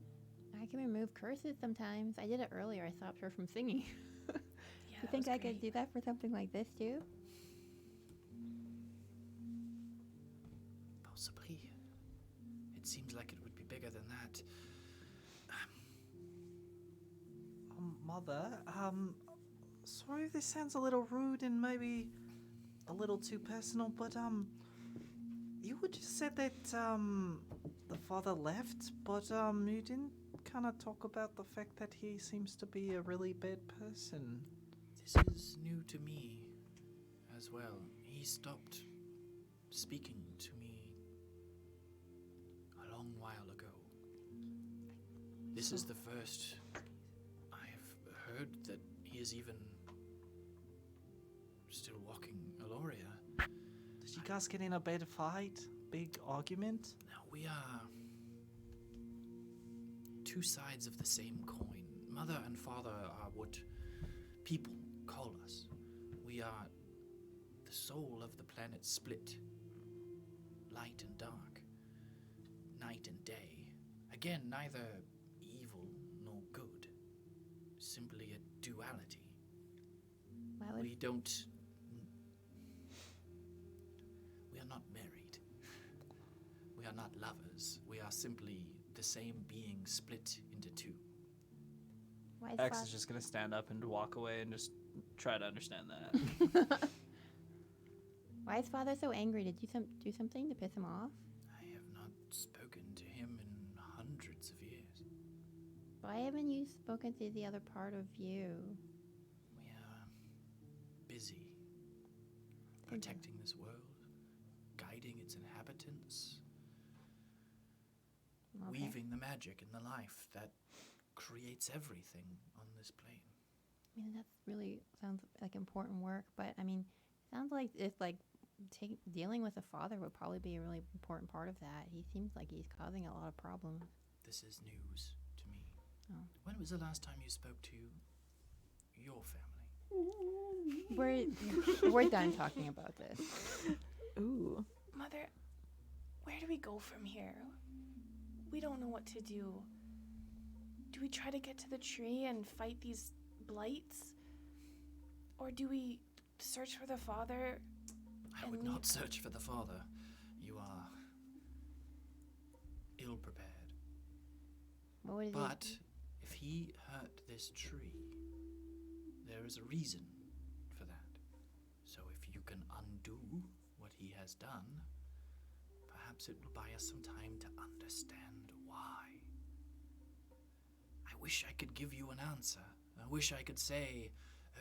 I can remove curses sometimes. I did it earlier. I stopped her from singing. Yeah, You think I could do that for something like this too? Possibly. It seems like it would be bigger than that. Mother, sorry if this sounds a little rude and maybe a little too personal, but, you would just said that, the father left, but, you didn't kind of talk about the fact that he seems to be a really bad person. This is new to me as well. He stopped speaking to me a long while ago. This is the first I have heard that he is even still walking Eloria. Did you guys get in a bad fight? Big argument? Now, we are two sides of the same coin. Mother and father are what people call us. We are the soul of the planet split. Light and dark. Night and day. Again, neither evil nor good. Simply a duality. Well, if We don't... We are not married. We are not lovers. We are simply the same being split into two. why is X Fa- is just gonna stand up and walk away and just try to understand that. Why is father so angry? Did you do something to piss him off? I have not spoken to him in hundreds of years. Why haven't you spoken to the other part of you? We are busy protecting this world, guiding its inhabitants, Okay. weaving the magic and the life that creates everything on this plane. I mean, that's really sounds like important work, but I mean, sounds like if like dealing with a father would probably be a really important part of that. He seems like he's causing a lot of problems. This is news to me. Oh. When was the last time you spoke to your family? We're done talking about this. Ooh. Mother, where do we go from here? We don't know what to do. Do we try to get to the tree and fight these blights? Or do we search for the father? I would not search for the father. You are ill prepared. What would But if he hurt this tree, there is a reason for that. So if you can undo what he has done, perhaps it will buy us some time to understand why. I wish I could give you an answer. I wish I could say,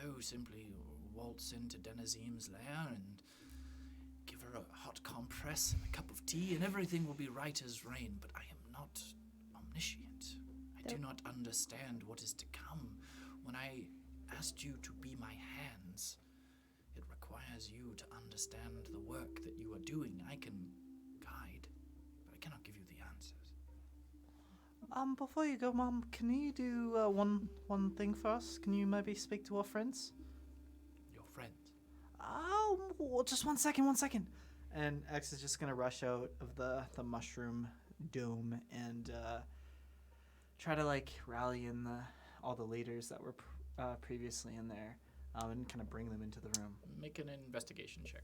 oh, simply waltz into Denazim's lair and give her a hot compress and a cup of tea and everything will be right as rain, but I am not omniscient. I do not understand what is to come. When I asked you to be my hands, it requires you to understand the work that you are doing. I can guide, but I cannot give you the answers. Before you go, Mom, can you do one thing for us? Can you maybe speak to our friends? Your friends. Oh, just one second. And X is just gonna rush out of the mushroom dome and try to like rally in all the leaders that were previously in there, and kind of bring them into the room. Make an investigation check.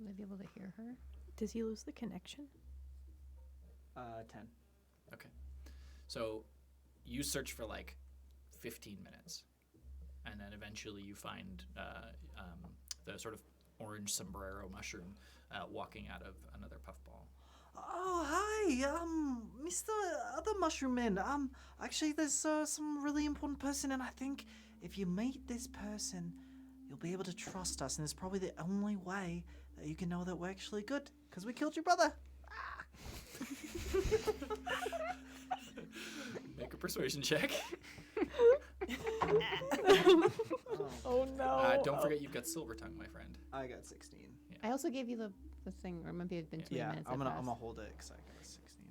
Will I be able to hear her? Does he lose the connection? 10. Okay. So you search for like 15 minutes, and then eventually you find the sort of orange sombrero mushroom walking out of another puffball. Oh, hi, Mr. Other Mushroom Man. Actually, there's some really important person, and I think if you meet this person, you'll be able to trust us, and it's probably the only way that you can know that we're actually good, because we killed your brother. Make a persuasion check. Oh no. Don't forget you've got silver tongue, my friend. I got 16. I also gave you the thing, or maybe it's been 2 Yeah, minutes. I'm that gonna passed. hold it because I got a 16,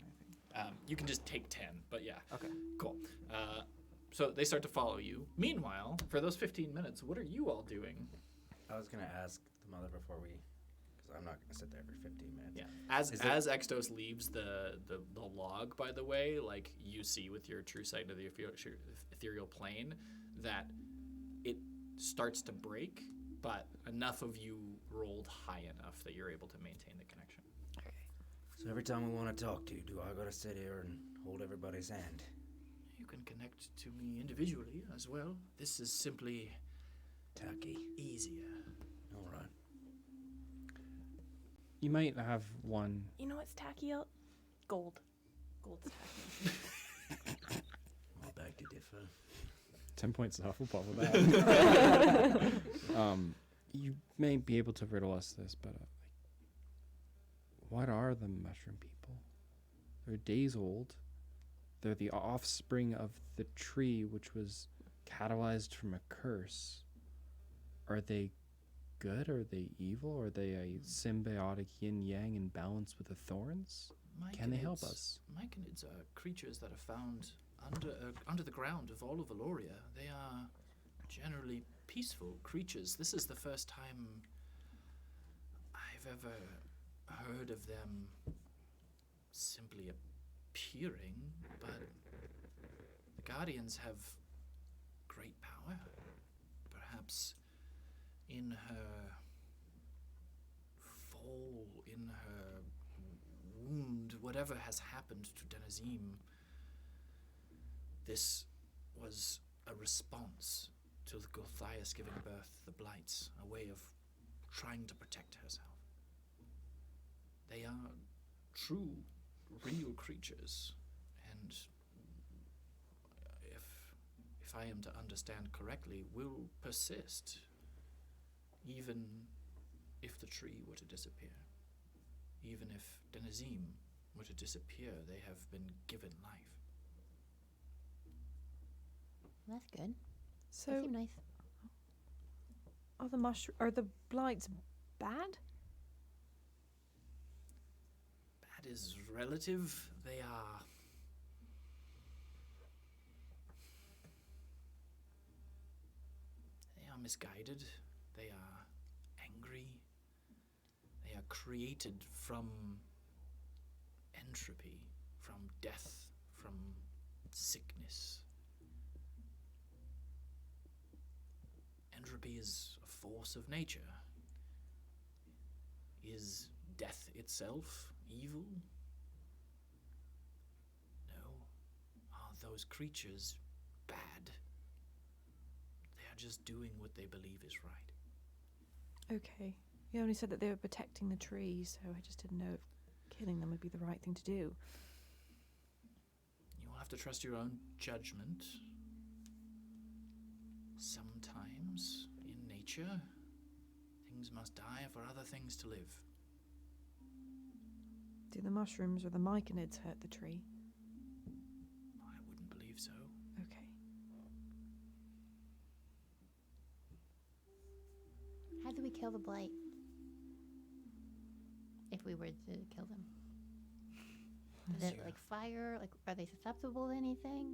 I think. You can just take 10, but yeah. Okay. Cool. So they start to follow you. Meanwhile, for those 15 minutes, what are you all doing? I was gonna ask the mother before we, because I'm not gonna sit there for 15 minutes. Yeah. Is there- As Extos leaves the log, by the way, like you see with your true sight of the ethereal plane, that it starts to break, but enough of you rolled high enough that you're able to maintain the connection. So every time we want to talk to you, do I gotta sit here and hold everybody's hand? You can connect to me individually as well. This is simply Tacky. easier. All right. You might have one. You know what's tacky? Gold. Gold's tacky. I beg to differ. 10 points of Hufflepuff with that. You may be able to riddle us this, but what are the mushroom people? They're days old. They're the offspring of the tree, which was catalyzed from a curse. Are they good? Are they evil? Are they a symbiotic yin-yang in balance with the thorns? Can they help us? Myconids are creatures that are found under the ground of all of Valoria. They are generally peaceful creatures. This is the first time I've ever heard of them simply appearing, but the Guardians have great power. Perhaps in her fall, in her wound, whatever has happened to Denazim, this was a response to the Gulthias giving birth to the Blights, a way of trying to protect herself. They are true, real creatures, and if I am to understand correctly, will persist, even if the tree were to disappear. Even if Denazim were to disappear, they have been given life. That's good. They So, seem nice. are the blights bad? Bad is relative. They are misguided. They are angry. They are created from entropy, from death, from sickness. Entropy is a force of nature. Is death itself evil? No. Are those creatures bad? They are just doing what they believe is right. Okay. You only said that they were protecting the trees, so I just didn't know if killing them would be the right thing to do. You will have to trust your own judgment. Sometimes, in nature, things must die for other things to live. Do the mushrooms or the myconids hurt the tree? I wouldn't believe so. Okay. How do we kill the blight? If we were to kill them. Is it like fire? Like, are they susceptible to anything?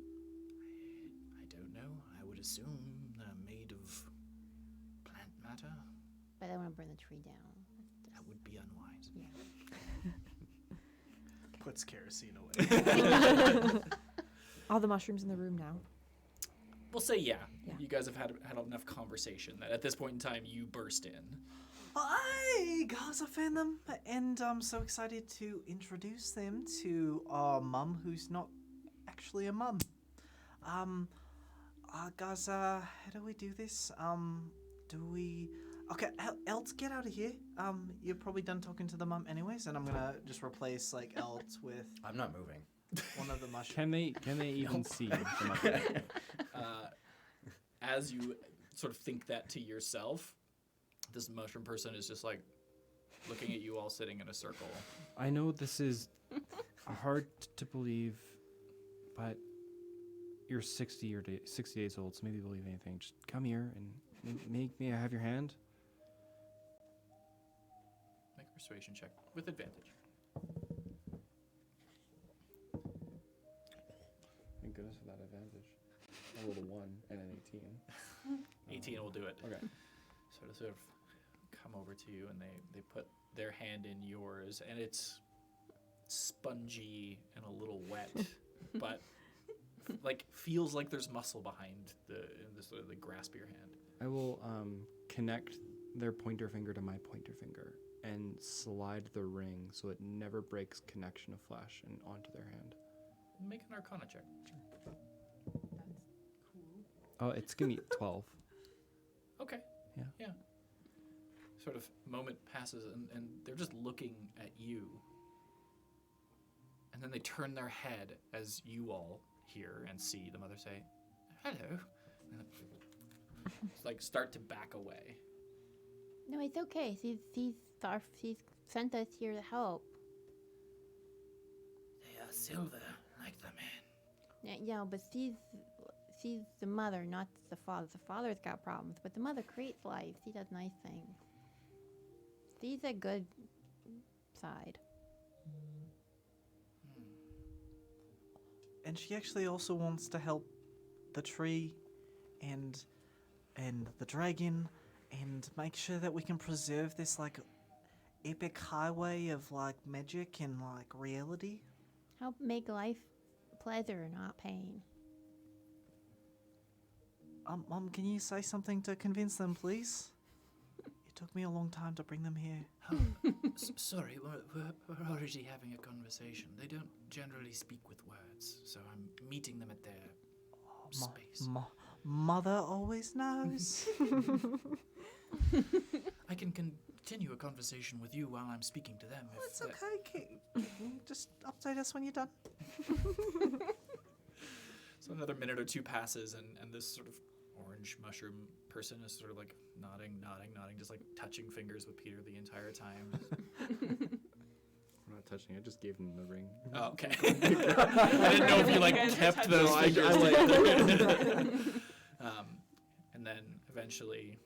I don't know. I would assume they're made of plant matter. But I want to burn the tree down. That would be unwise. Yeah. Puts kerosene away. Are the mushrooms in the room now? We'll say yeah. Yeah. You guys have had enough conversation that at this point in time you burst in. Hi, guys, I found them, and I'm so excited to introduce them to our mum, who's not actually a mum. Guys, how do we do this? Okay, Elt, get out of here. You're probably done talking to the mum anyways, and I'm gonna just replace, like, Elt with I'm not moving. one of the mushrooms. Can they even see from up there? As you sort of think that to yourself, this mushroom person is just like looking at you all sitting in a circle. I know this is hard to believe, but you're 60 days old, so maybe believe anything. Just come here and may I have your hand? Make a persuasion check with advantage. Thank goodness for that advantage. I rolled a 1 and an 18. 18 will do it. Okay. Sort of come over to you, and they put their hand in yours, and it's spongy and a little wet, but like feels like there's muscle behind the grasp of your hand. I will connect their pointer finger to my pointer finger and slide the ring so it never breaks connection of flesh and onto their hand. Make an Arcana check. Oh, it's gonna be 12. Okay. Yeah. Sort of moment passes, and they're just looking at you. And then they turn their head as you all hear and see the mother say, "Hello." And like start to back away. No, it's okay. She's sent us here to help. They are silver, like the man. Yeah, but she's the mother, not the father. The father's got problems, but the mother creates life. She does nice things. She's a good side. And she actually also wants to help the tree and the dragon and make sure that we can preserve this like epic highway of like magic and like reality. Help make life pleasure, not pain. Mom, can you say something to convince them, please? It took me a long time to bring them here. Oh, sorry, we're already having a conversation. They don't generally speak with words, so I'm meeting them at their space. Mother always knows. I can continue a conversation with you while I'm speaking to them. Oh, if it's that- okay. Just update us when you're done. So another minute or two passes, and this sort of orange mushroom person is sort of like nodding, just like touching fingers with Peter the entire time. I'm not touching. I just gave him the ring. Oh, okay. I didn't know if you like kept those No, fingers. And then eventually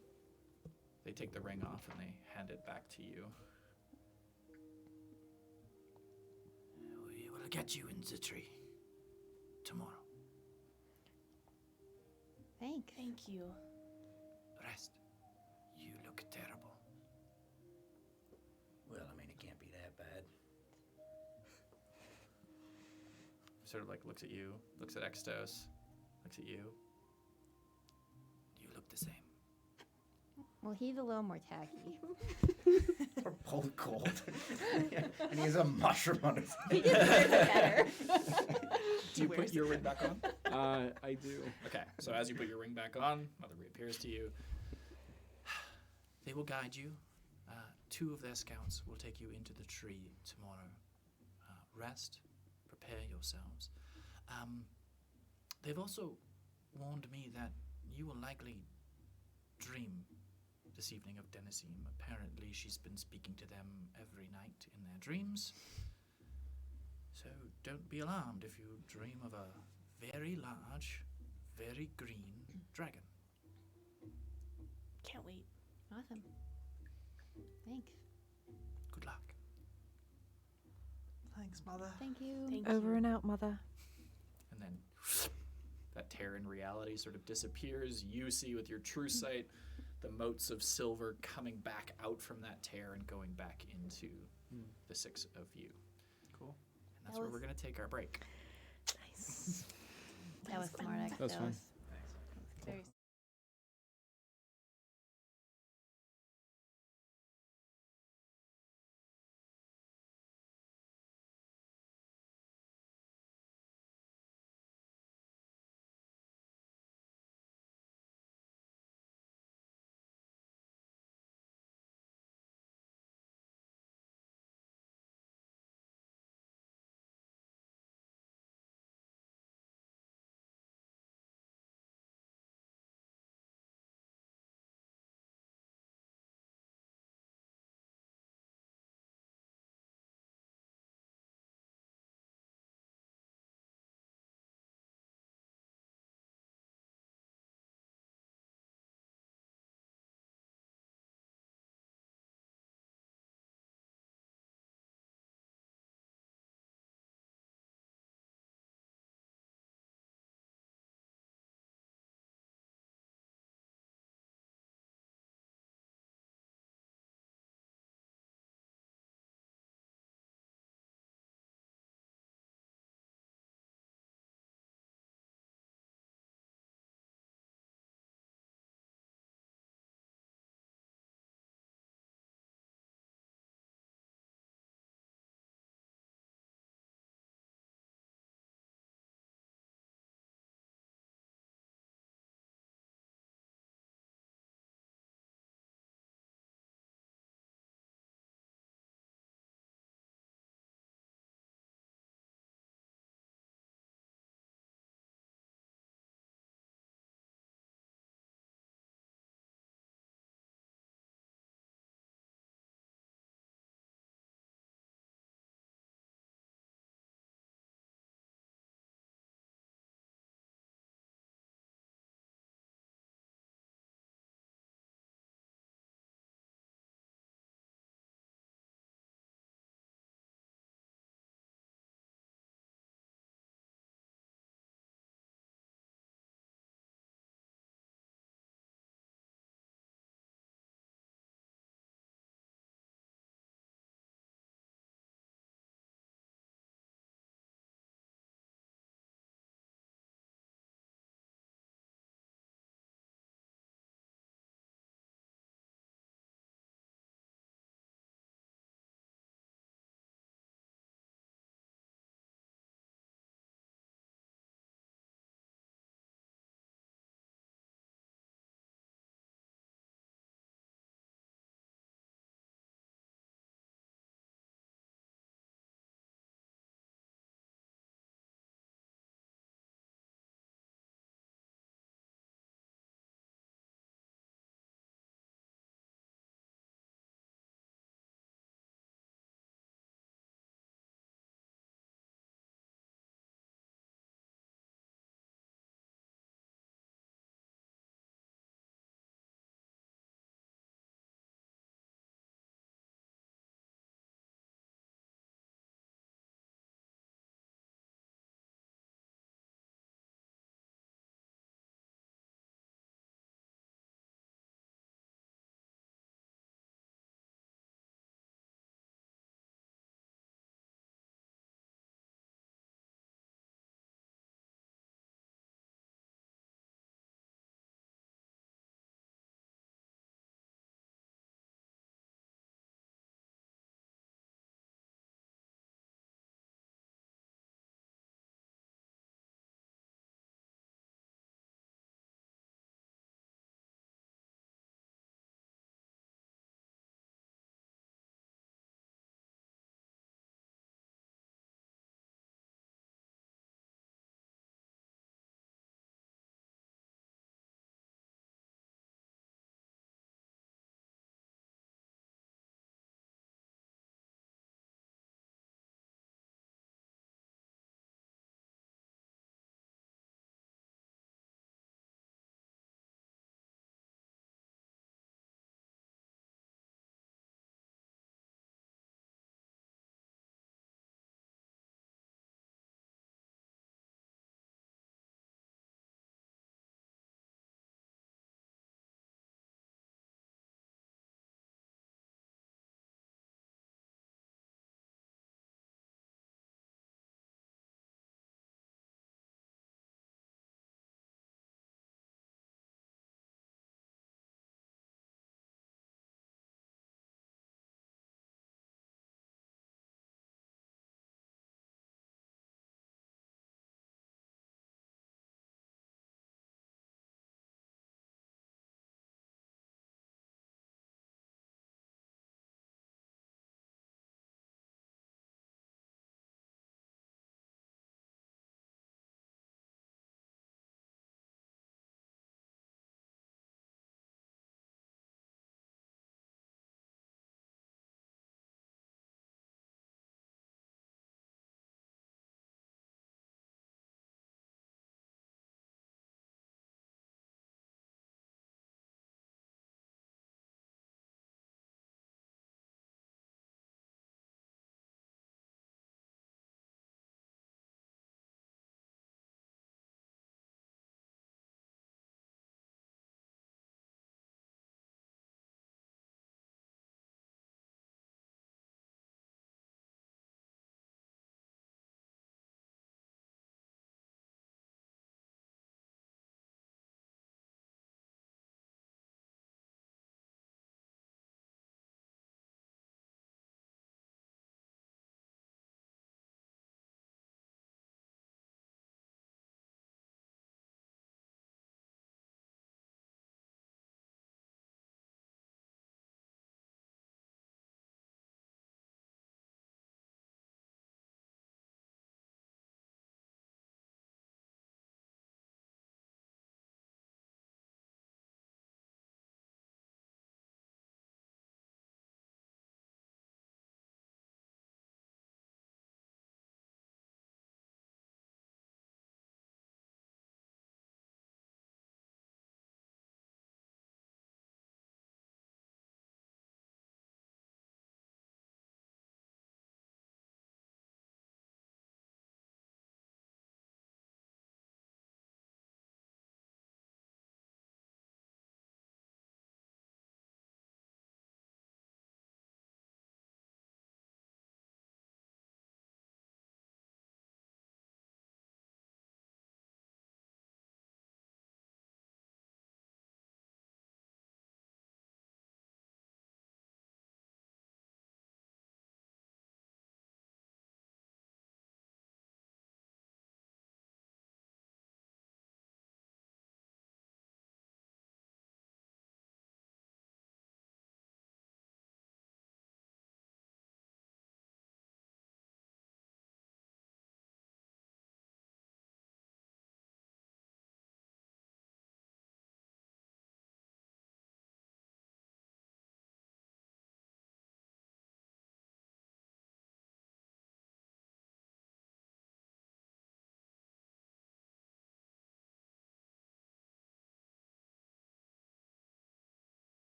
they take the ring off and they hand it back to you. We will get you in the tree tomorrow. Thanks. Thank you. Rest. You look terrible. Well, I mean, it can't be that bad. Sort of like looks at you, looks at Extos, looks at you. You look the same. Well, he's a little more tacky. We're both cold. And he has a mushroom on his He head. deserves it better. Do you put your ring back on? I do. Okay, so as you put your ring back on, Mother reappears to you. They will guide you. 2 of their scouts will take you into the tree tomorrow. Rest. Prepare yourselves. They've also warned me that you will likely dream this evening of Denisim. Apparently, she's been speaking to them every night in their dreams. So don't be alarmed if you dream of a very large, very green dragon. Can't wait. Awesome. Thanks. Good luck. Thanks, Mother. Thank you. Thank Over you. and out, Mother. And then that tear in reality sort of disappears. You see with your true sight the motes of silver coming back out from that tear and going back into the 6 of you. Cool. And that's That where was- we're going to take our break. Nice. That was smart, X. That was fun. Very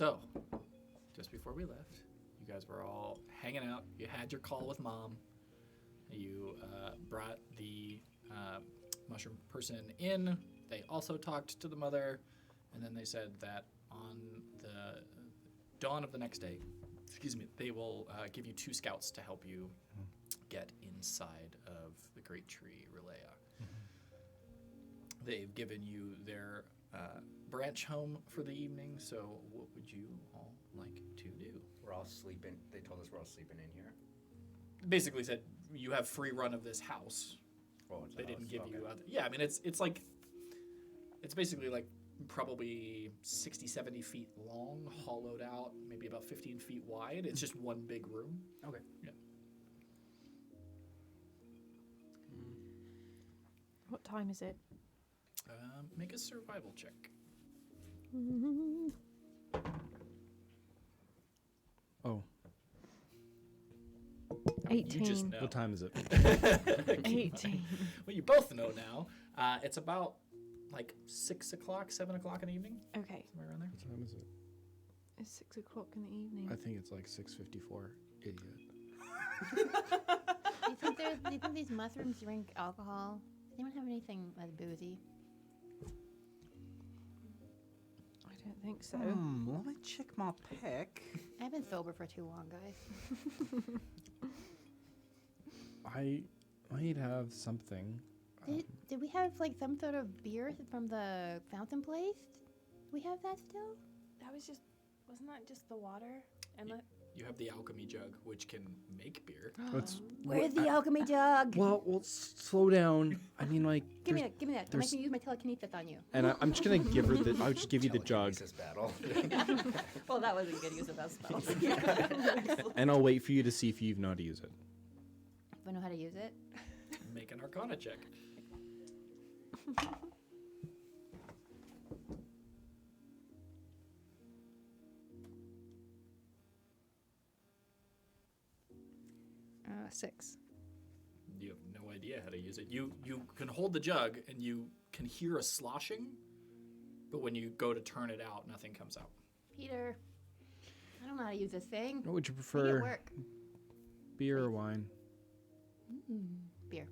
So, just before we left, you guys were all hanging out. You had your call with Mom. You brought the mushroom person in. They also talked to the mother, and then they said that on the dawn of the next day, they will give you 2 scouts to help you get inside of the Great Tree Raylayah. They've given you their branch home for the evening, so what would you all like to do? We're all sleeping. They told us we're all sleeping in here. Basically said you have free run of this house. Oh, it's a They didn't house, give okay. you other. Yeah, I mean it's like it's basically like probably 60, 70 feet long, hollowed out, maybe about 15 feet wide. It's just one big room. Okay. Yeah. What time is it? Make a survival check. Oh, I mean, you just 18. know. what time is it? 18. Well, you both know now. It's about like 6 o'clock, 7 o'clock in the evening. Okay. Somewhere around there. What time is it? It's 6 o'clock in the evening. I think it's like 6:54. Idiot. Do you think these mushrooms drink alcohol? Does anyone have anything boozy? I don't think so. Let me check my pack. I've been sober for too long, guys. I might have something. Did we have like some sort of beer from the fountain place? Do we have that still? That was just, wasn't that just the water? And You have the alchemy jug, which can make beer. Where's the alchemy jug? Well, slow down. I mean, like, Give me that. Don't make there's- me use my telekinesis on you. and I'm just gonna give her the. I'll just give you the jug, Telekinesis battle. Well, that wasn't good use of that spell. and I'll wait for you to see if you know how to use it. If I know how to use it. Make an Arcana check. Six. You have no idea how to use it. You can hold the jug and you can hear a sloshing, but when you go to turn it out, nothing comes out. Peter, I don't know how to use this thing. What would you Make it prefer, work. beer or wine? Beer.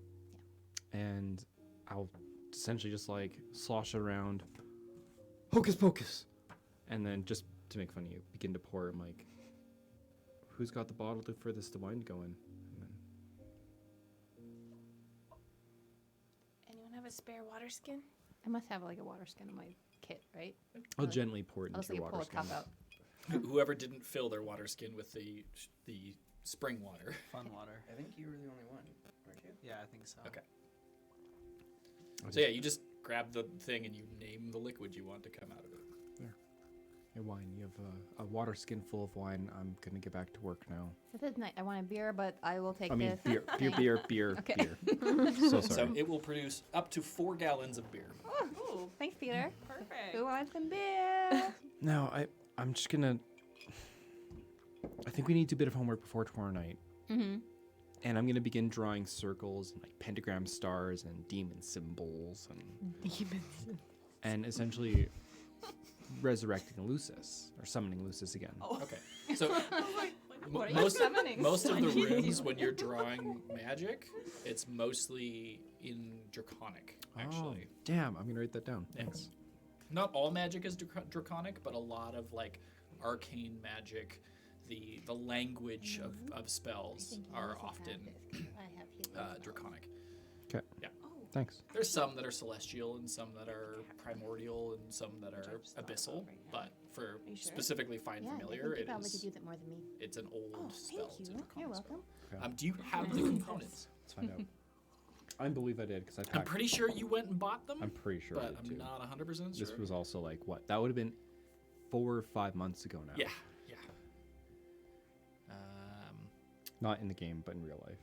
And I'll essentially just like slosh it around. Hocus pocus, and then just to make fun of you, begin to pour. I'm like, who's got the bottle for this wine to go in? And then anyone have a spare water skin? I must have like a water skin in my kit, right? I'll gently pour it I'll into see you your pull water a cup skin. out. Whoever didn't fill their water skin with the spring water. Fun water. I think you were the only one, weren't you? Yeah, I think so. Okay. So yeah, you just grab the thing and you name the liquid you want to come out of it. Hey, wine. You have a water skin full of wine. I'm gonna get back to work now. This is nice. I want a beer, but I will take I mean, this. beer. Okay. So So sorry. it will produce up to 4 gallons of beer. Ooh, thanks, Peter. Perfect. Who wants some beer? No, I'm just gonna. I think we need to do a bit of homework before tomorrow night. Mm-hmm. And I'm gonna begin drawing circles and like pentagram stars and demon symbols and essentially resurrecting Lucis or summoning Lucis again. Okay. So What are you most summoning? of the rooms when you're drawing magic, it's mostly in Draconic, actually. Oh, damn, I'm gonna write that down. Yeah. Thanks. Not all magic is Draconic, but a lot of like arcane magic, the language of spells are often Draconic. Okay. Yeah. Thanks. There's some that are celestial and some that are primordial and some that are abyssal, but for you sure? specifically find Yeah, familiar, I think you it probably could is use it more than me. it's an old Oh, spell. thank It's a you. Draconic You're spell. welcome. Do you have the components? Let's find out. I believe I did because I I'm packed. pretty sure you went and bought them, I'm pretty sure I but did I'm too. not 100% sure. This was also like what? That would have been 4 or 5 months ago now. Yeah. Not in the game, but in real life.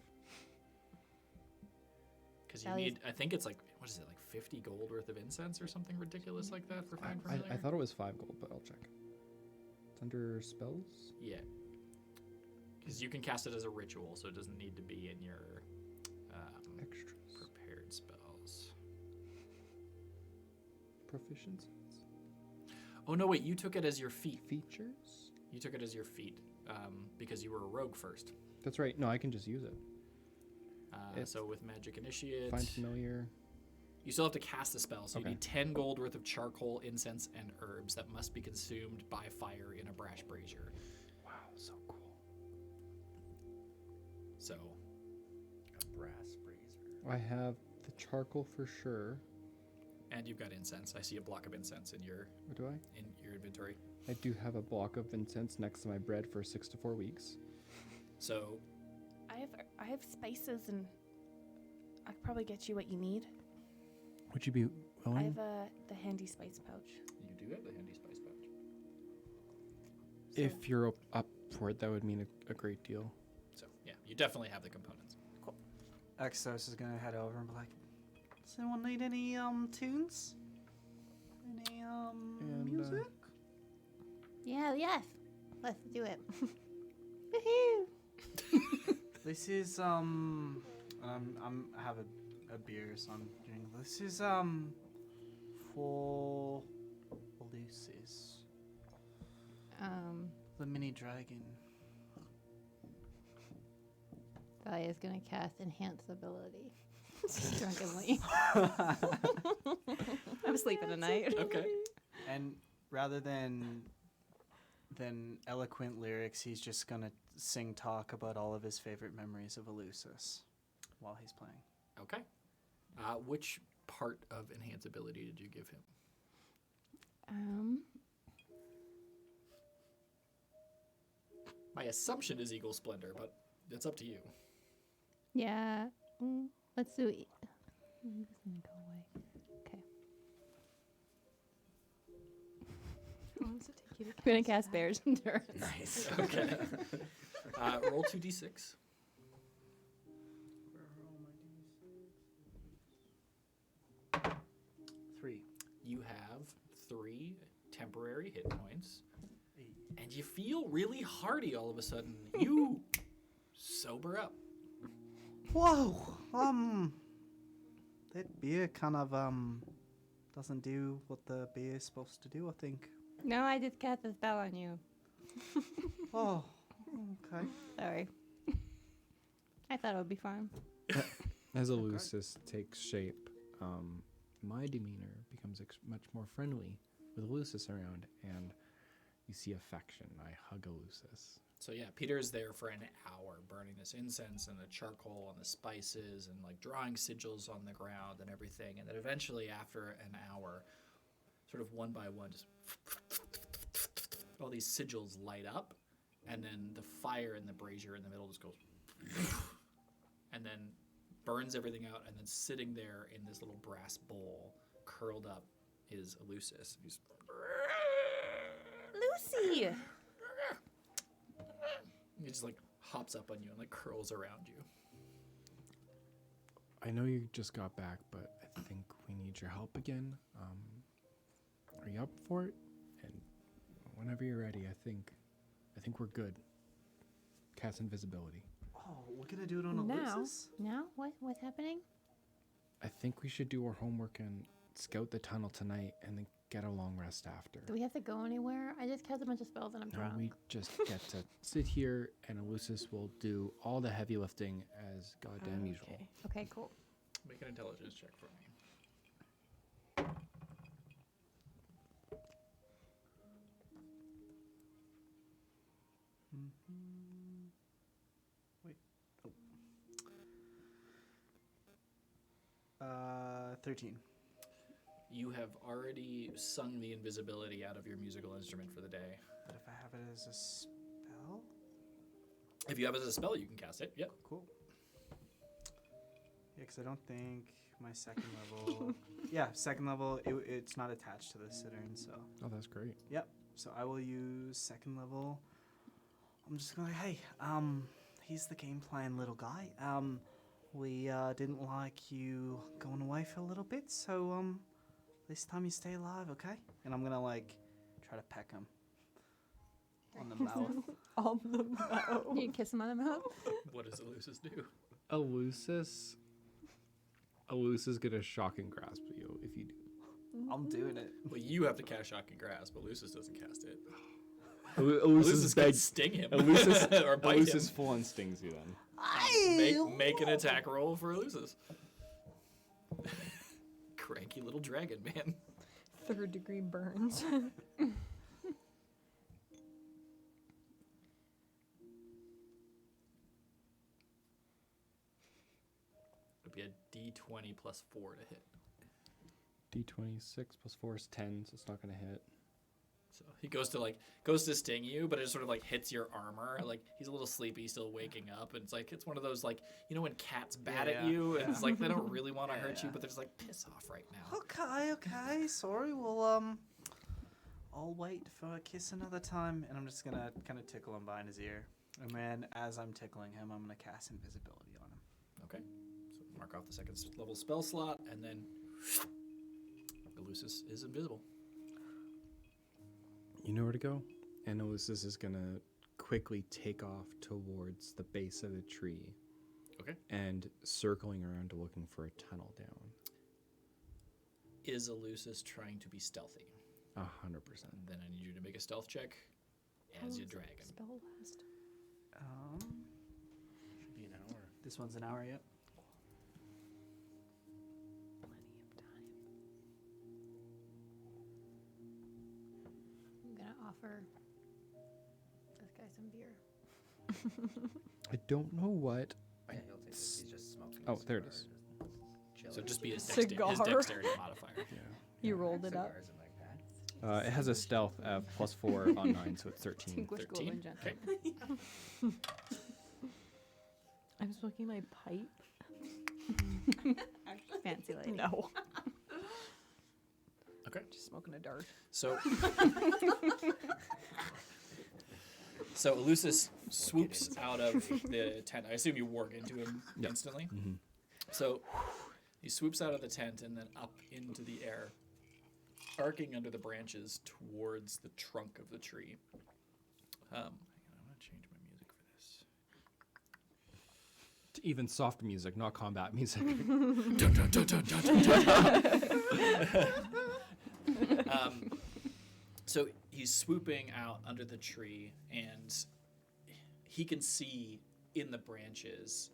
Because you That is- need, I think it's like, what is it, like 50 gold worth of incense or something ridiculous like that for Find Familiar? I thought it was 5 gold, but I'll check. It's under spells. Yeah. Because you can cast it as a ritual, so it doesn't need to be in your Extras. prepared spells. Proficiencies. Oh, no, wait. You took it as your feet. Features? You took it as your feet because you were a rogue first. That's right. No, I can just use it. So with Magic Initiate... Find familiar. You still have to cast the spell, so Okay. you need 10 gold worth of charcoal, incense, and herbs that must be consumed by fire in a brash brazier. Wow, so cool. So, A brass brazier. I have the charcoal for sure. and you've got incense. I see a block of incense in your What do I? inventory. I do have a block of incense next to my bread for 6 to 4 weeks. So, I have spices, and I could probably get you what you need. Would you be I willing? have the handy spice pouch. you do have the handy spice pouch. If you're up for it, that would mean a great deal. So, yeah, you definitely have the components. Exos is gonna head over and be like, "Does anyone need any tunes? Any music?" Yes. Let's do it. Woohoo! This is I have a beer, so I'm drinking. This is for Ulysses, the mini dragon. Thalia's gonna cast Enhance Ability. Drunkenly. I'm sleeping tonight. Okay. And rather than eloquent lyrics, he's just gonna talk about all of his favorite memories of Eleusis while he's playing. Okay. Which part of enhance ability did you give him? My assumption is Eagle Splendor, but it's up to you. Yeah. Let's do it. This is gonna go away. Okay. How long does it take you to I'm gonna cast Bear's Endurance. Nice. Okay. Roll 2d6. Three. You have 3 temporary hit points, and you feel really hearty all of a sudden. You sober up. Whoa. That beer kind of doesn't do what the beer is supposed to do, I think. No, I just cast a spell on you. Oh, okay. Sorry. I thought it would be fun. As Eleusis takes shape, my demeanor becomes much more friendly with Eleusis around, and you see affection. I hug Eleusis. So yeah, Peter's there for an hour burning this incense and the charcoal and the spices and like drawing sigils on the ground and everything. And then eventually after an hour, sort of one by one, just all these sigils light up, and then the fire in the brazier in the middle just goes and then burns everything out, and then sitting there in this little brass bowl, curled up, is Eleusis. He's Lucy! He just like hops up on you and like curls around you. I know you just got back, but I think we need your help again. Are you up for it? And whenever you're ready, I think we're good. Cast invisibility. Oh, we're gonna do it on Now? Eleusis? Now? What's happening? I think we should do our homework and scout the tunnel tonight and then get a long rest after. Do we have to go anywhere? I just cast a bunch of spells and I'm No, drunk. we just get to sit here, and Eleusis will do all the heavy lifting as goddamn usual. Okay, cool. Make an intelligence check for me. Wait. Oh. 13. You have already sung the invisibility out of your musical instrument for the day. But if I have it as a spell? If you have it as a spell, you can cast it. Yep. Cool. Yeah, because I don't think my second level... Yeah, second level, it's not attached to the Citern, so... Oh, that's great. Yep. So I will use second level. I'm just going, hey, he's the game plan little guy. We didn't like you going away for a little bit, so this time you stay alive, okay? And I'm gonna like try to peck him on the mouth. On the mouth. You kiss him on the mouth? What does Eleusis do? Eleusis gonna shock and grasp you if you do. I'm doing it. Well, you have to cast Shocking Grasp, but Lucis doesn't cast it. Lucis could sting him. Lucis, or bite Lucis him. full on stings you then. Make an attack roll for Lucis. Cranky little dragon, man. 3rd degree burns. It'd be a D20 plus 4 to hit. D26 plus 4 is 10, so it's not going to hit. So he goes to sting you, but it sort of like hits your armor. Like he's a little sleepy, still waking up, and it's one of those like when cats bat at you, and it's like they don't really want to hurt you, but they're just like piss off right now. Okay. Sorry. Well, I'll wait for a kiss another time, and I'm just gonna kind of tickle him behind his ear, and then as I'm tickling him, I'm gonna cast invisibility on him. Okay, so mark off the 2nd level spell slot, and then Lucis is invisible. You know where to go? And Lucis is going to quickly take off towards the base of the tree. Okay. And circling around looking for a tunnel down. Is Lucis trying to be stealthy? 100%. Then I need you to make a stealth check as you drag him. Spell last. Should be an hour. This one's an hour yet. Plenty of time. I'm gonna offer this guy some beer. I don't know what. Yeah, he'll take this. He's just smoking. Oh, his there it cigar, is. just So just be his Cigar. dexterity modifier. Yeah. You rolled it up. Cigars are like that. It has a stealth of plus 4 on 9, so it's 13. Tinglish 13? golden gentleman. Okay. I'm smoking my pipe. Fancy lady. No. Okay. Just smoking a dart. So Lucis swoops out of the tent. I assume you warg into him Yep. instantly. Mm-hmm. So he swoops out of the tent and then up into the air, arcing under the branches towards the trunk of the tree. Hang on, I'm gonna change my music for this. Even soft music, not combat music. Dun, dun, dun, dun, dun, dun, dun. So he's swooping out under the tree, and he can see in the branches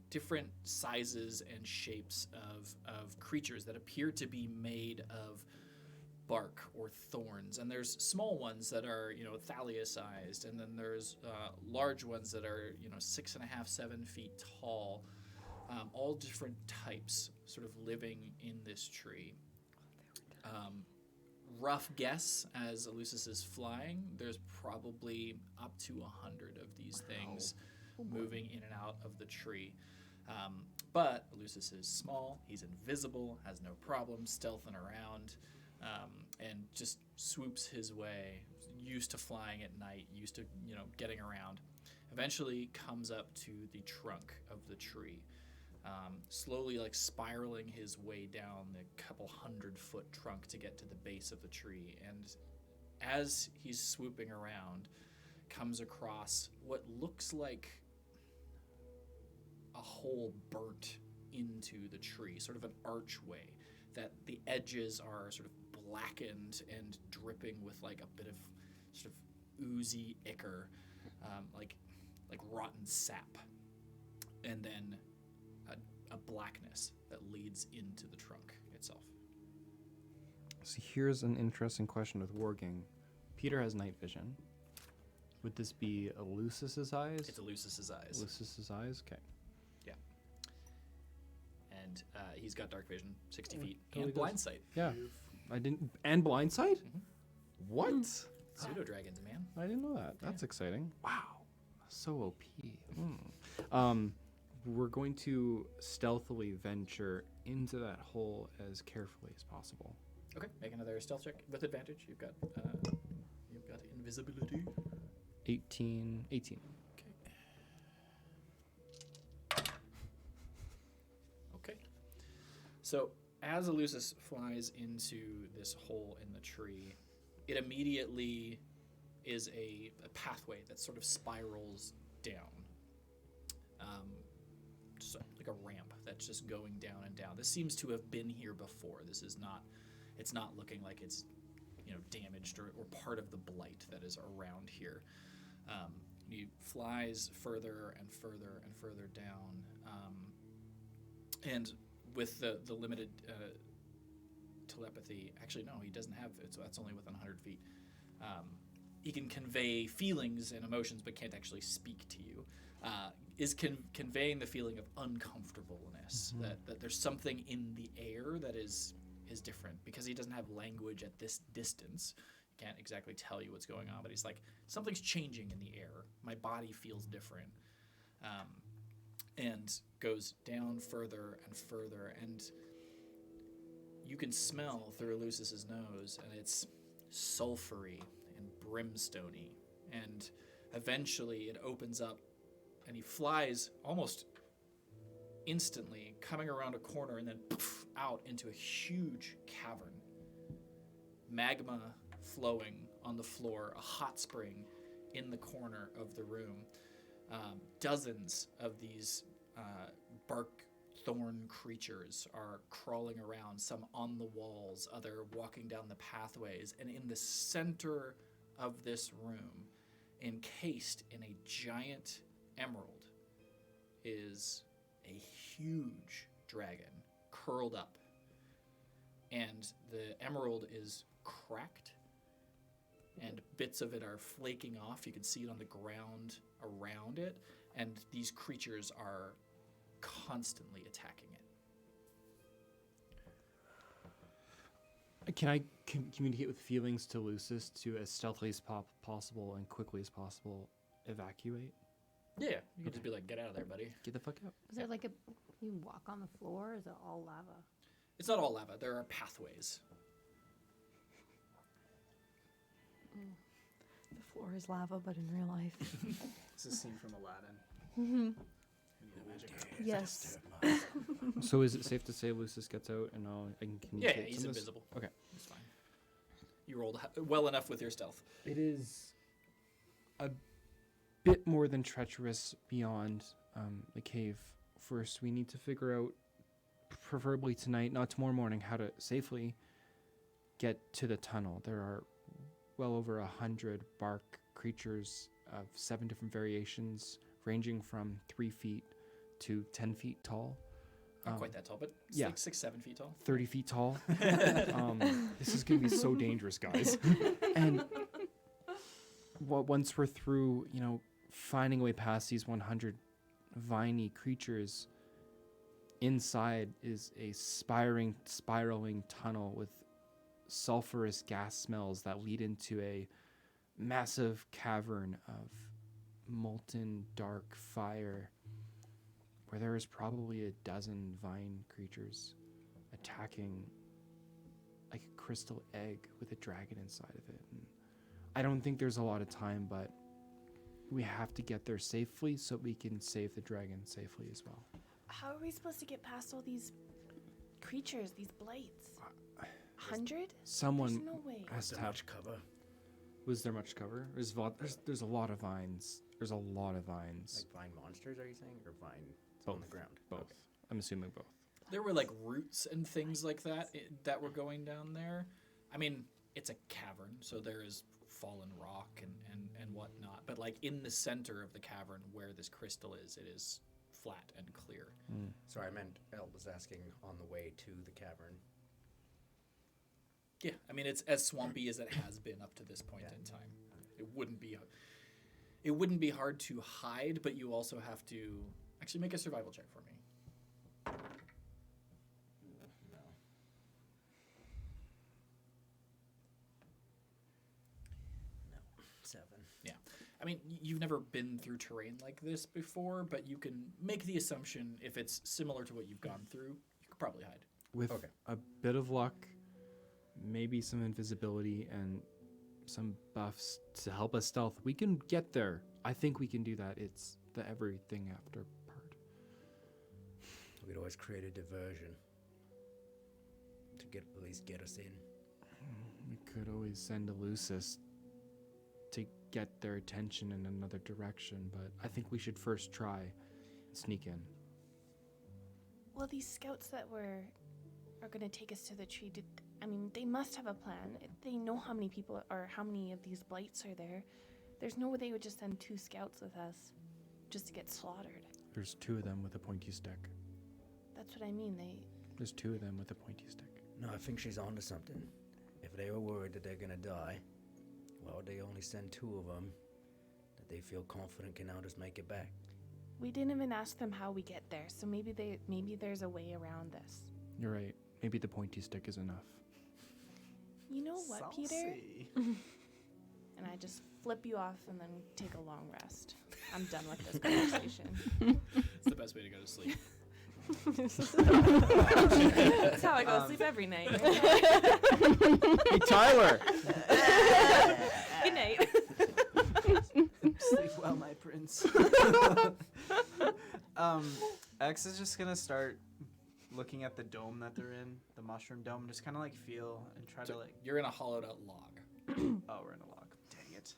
different sizes and shapes of creatures that appear to be made of bark or thorns. And there's small ones that are, thalia-sized, and then there's large ones that are, 6.5, 7 feet tall. All different types sort of living in this tree. Rough guess, as Lucis is flying, there's probably up to 100 of these things moving in and out of the tree. But Lucis is small, he's invisible, has no problem stealthing around, and just swoops his way, used to flying at night, used to, getting around. Eventually comes up to the trunk of the tree. Slowly spiraling his way down the couple 100-foot trunk to get to the base of the tree. And as he's swooping around, comes across what looks like a hole burnt into the tree, sort of an archway that the edges are sort of blackened and dripping with a bit of sort of oozy ichor, like rotten sap. And then a blackness that leads into the trunk itself. So here's an interesting question with warging. Peter has night vision. Would this be a Lucis's eyes? It's a Lucis's eyes. Lucis's eyes? Okay. And he's got dark vision, 60 feet, totally and blind sight. Yeah. I didn't. And blindsight? Mhm. What? Pseudo dragons, man. I didn't know that. That's exciting. Wow. So OP. We're going to stealthily venture into that hole as carefully as possible. Okay, make another stealth check with advantage. You've got invisibility. 18. Okay. So as Lucis flies into this hole in the tree, it immediately is a pathway that sort of spirals down. So like a ramp that's just going down and down. This seems to have been here before. This is not, it's not looking like it's, damaged or part of the blight that is around here. He flies further and further and further down, and with the limited telepathy, actually no, he doesn't have it, so that's only within 100 feet. He can convey feelings and emotions, but can't actually speak to you. Is conveying the feeling of uncomfortableness, that there's something in the air that is different, because he doesn't have language at this distance. He can't exactly tell you what's going on, but he's like, something's changing in the air. My body feels different. And goes down further and further, and you can smell through Lucis's nose, and it's sulfury and brimstony, and eventually it opens up, and he flies almost instantly, coming around a corner and then poof, out into a huge cavern. Magma flowing on the floor, a hot spring in the corner of the room. Dozens of these bark thorn creatures are crawling around, some on the walls, other walking down the pathways, and in the center of this room, encased in a giant emerald, is a huge dragon curled up, and the emerald is cracked and bits of it are flaking off. You can see it on the ground around it, and these creatures are constantly attacking it. Can I communicate with feelings to Lucis to, as stealthily as possible and quickly as possible, evacuate? Yeah, you can just be like, get out of there, buddy. Get the fuck out. Is there like you walk on the floor? Or is it all lava? It's not all lava. There are pathways. The floor is lava, but in real life. This is a scene from Aladdin. Mhm. We need a magic carpet. Yes. So is it safe to say Lucis gets out and I can communicate? Yeah, he's some of this? invisible. Okay. It's fine. You rolled well enough with your stealth. It is a bit more than treacherous beyond the cave. First, we need to figure out, preferably tonight, not tomorrow morning, how to safely get to the tunnel. There are well over 100 bark creatures of 7 different variations, ranging from 3 feet to 10 feet tall. Not quite that tall, but it's yeah. like 6-7 feet tall. 30 feet tall. This is going to be so dangerous, guys. And once we're through, finding a way past these 100 viney creatures, inside is a spiraling tunnel with sulfurous gas smells that lead into a massive cavern of molten dark fire, where there is probably a dozen vine creatures attacking like a crystal egg with a dragon inside of it. And I don't think there's a lot of time, but we have to get there safely so we can save the dragon safely as well. How are we supposed to get past all these creatures, these blights? 100? Someone There's no way. has to Too have. much cover. Was there much cover? There's a lot of vines. There's a lot of vines. Like vine monsters, are you saying? Or vine Both. on the ground? Both. Okay. I'm assuming both. There were like roots and things like that that were going down there. I mean, it's a cavern, so there is fallen rock and whatnot. But like in the center of the cavern where this crystal is, it is flat and clear. Sorry, I meant El was asking on the way to the cavern. Yeah, I mean it's as swampy as it has been up to this point in time. It wouldn't be hard to hide, but you also have to actually make a survival check for me. No. No. 7. Yeah. I mean, you've never been through terrain like this before, but you can make the assumption if it's similar to what you've gone through, you could probably hide. With Okay. a bit of luck, maybe some invisibility and some buffs to help us stealth, we can get there. I think we can do that. It's the everything after part. We could always create a diversion to at least get us in. We could always send a Lucis to get their attention in another direction, but I think we should first try and sneak in. Well, these scouts that are gonna take us to the tree, they must have a plan. They know how many people or how many of these blights are there. There's no way they would just send 2 scouts with us just to get slaughtered. There's 2 of them with a pointy stick. That's what I mean. There's 2 of them with a pointy stick. No, I think she's onto something. If they were worried that they're gonna die, why would they only send 2 of them that they feel confident can now just make it back? We didn't even ask them how we get there, so maybe there's a way around this. You're right. Maybe the pointy stick is enough. You know what, Peter? Saucy. And I just flip you off and then take a long rest. I'm done with this conversation. It's the best way to go to sleep. That's how I go to sleep every night. Hey, Tyler! Good night. Sleep well, my prince. X is just gonna start looking at the dome that they're in, the mushroom dome, just kind of like feel and try to like. You're in a hollowed out log. Oh, we're in a log. Dang it.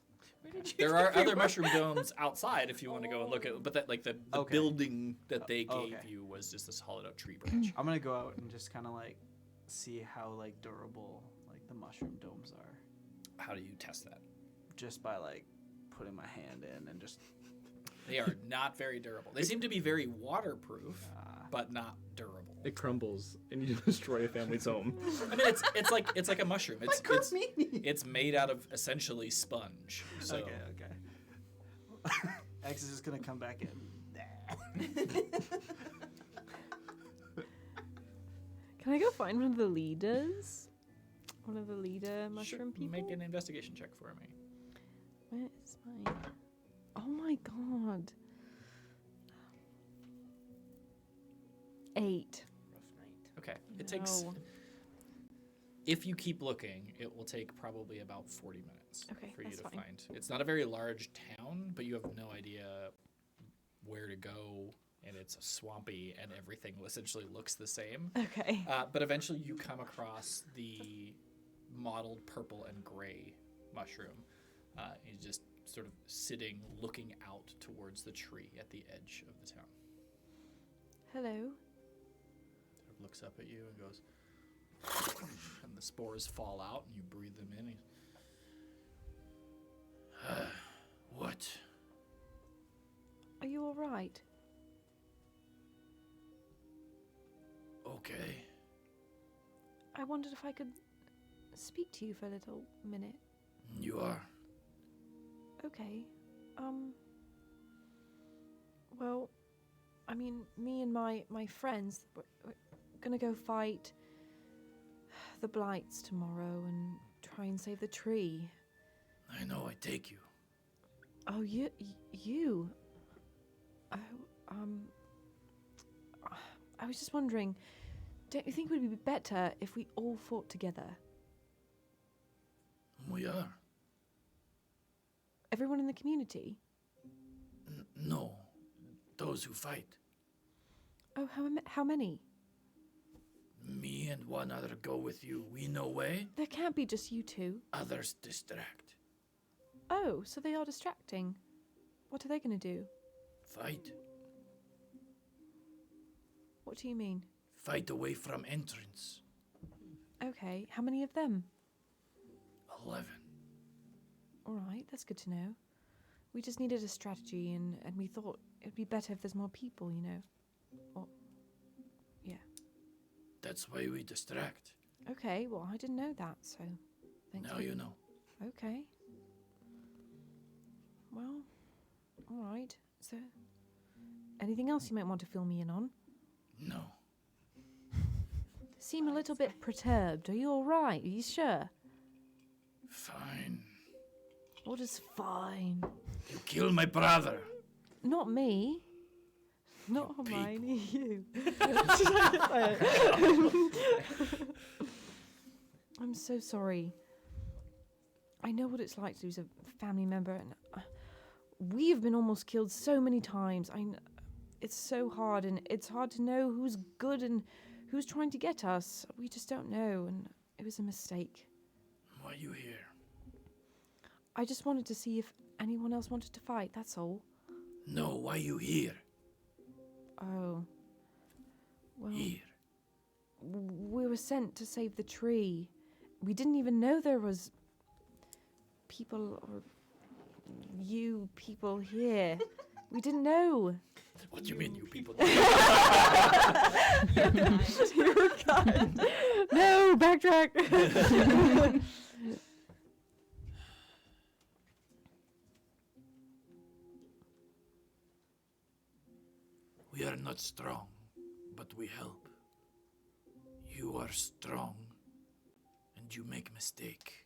There are other mushroom domes outside if you want to go and look at, but that like the Okay. building that they gave Okay. you was just this hollowed out tree branch. I'm gonna go out and just kind of like see how like durable like the mushroom domes are, How do you test that? just by like putting my hand in and just. They are not very durable. They seem to be very waterproof, but not durable. It crumbles and you destroy a family's home. I mean, it's like a mushroom. It's made out of essentially sponge. So Okay. X is just gonna come back in. Can I go find one of the leaders? One of the leader mushroom people? Make an investigation check for me. Where is my... Oh my god. 8. Okay. It takes. No. If you keep looking, it will take probably about 40 minutes Okay, for you that's to fine. find. It's not a very large town, but you have no idea where to go, and it's swampy, and everything essentially looks the same. Okay. But eventually, you come across the mottled purple and gray mushroom. He's just sort of sitting, looking out towards the tree at the edge of the town. Hello. Sort of looks up at you and goes, and the spores fall out, and you breathe them in. What? Are you all right? Okay. I wondered if I could speak to you for a little minute. You are. Okay. Well, I mean, me and my friends, we're gonna go fight the blights tomorrow and try and save the tree. I know I take you. Oh, you? Oh, I was just wondering, don't you think it would be better if we all fought together? We are. Everyone in the community? No. Those who fight. Oh, how many? Me and one other go with you. We no way. There can't be just you two. Others distract. Oh, so they are distracting. What are they going to do? Fight. What do you mean? Fight away from entrance. Okay, how many of them? 11. All right, that's good to know. We just needed a strategy, and we thought it'd be better if there's more people, you know. Or, yeah. That's why we distract. Okay, well, I didn't know that, so thank Now you. you know. Okay. Well, all right. So, anything else you might want to fill me in on? No. Seem a little bit perturbed. Are you all right? Are you sure? Fine. What is fine? You killed my brother. Not me. Not Hermione, you. I'm so sorry. I know what it's like to lose a family member, and we have been almost killed so many times. It's so hard, and it's hard to know who's good and who's trying to get us. We just don't know, and it was a mistake. Why you here? I just wanted to see if anyone else wanted to fight, that's all. No, why you here? Oh. Well, Here. we were sent to save the tree. We didn't even know there was people or you people here. We didn't know. What do you mean, you people? You're kind. No, backtrack. We are not strong, but we help. You are strong, and you make mistake.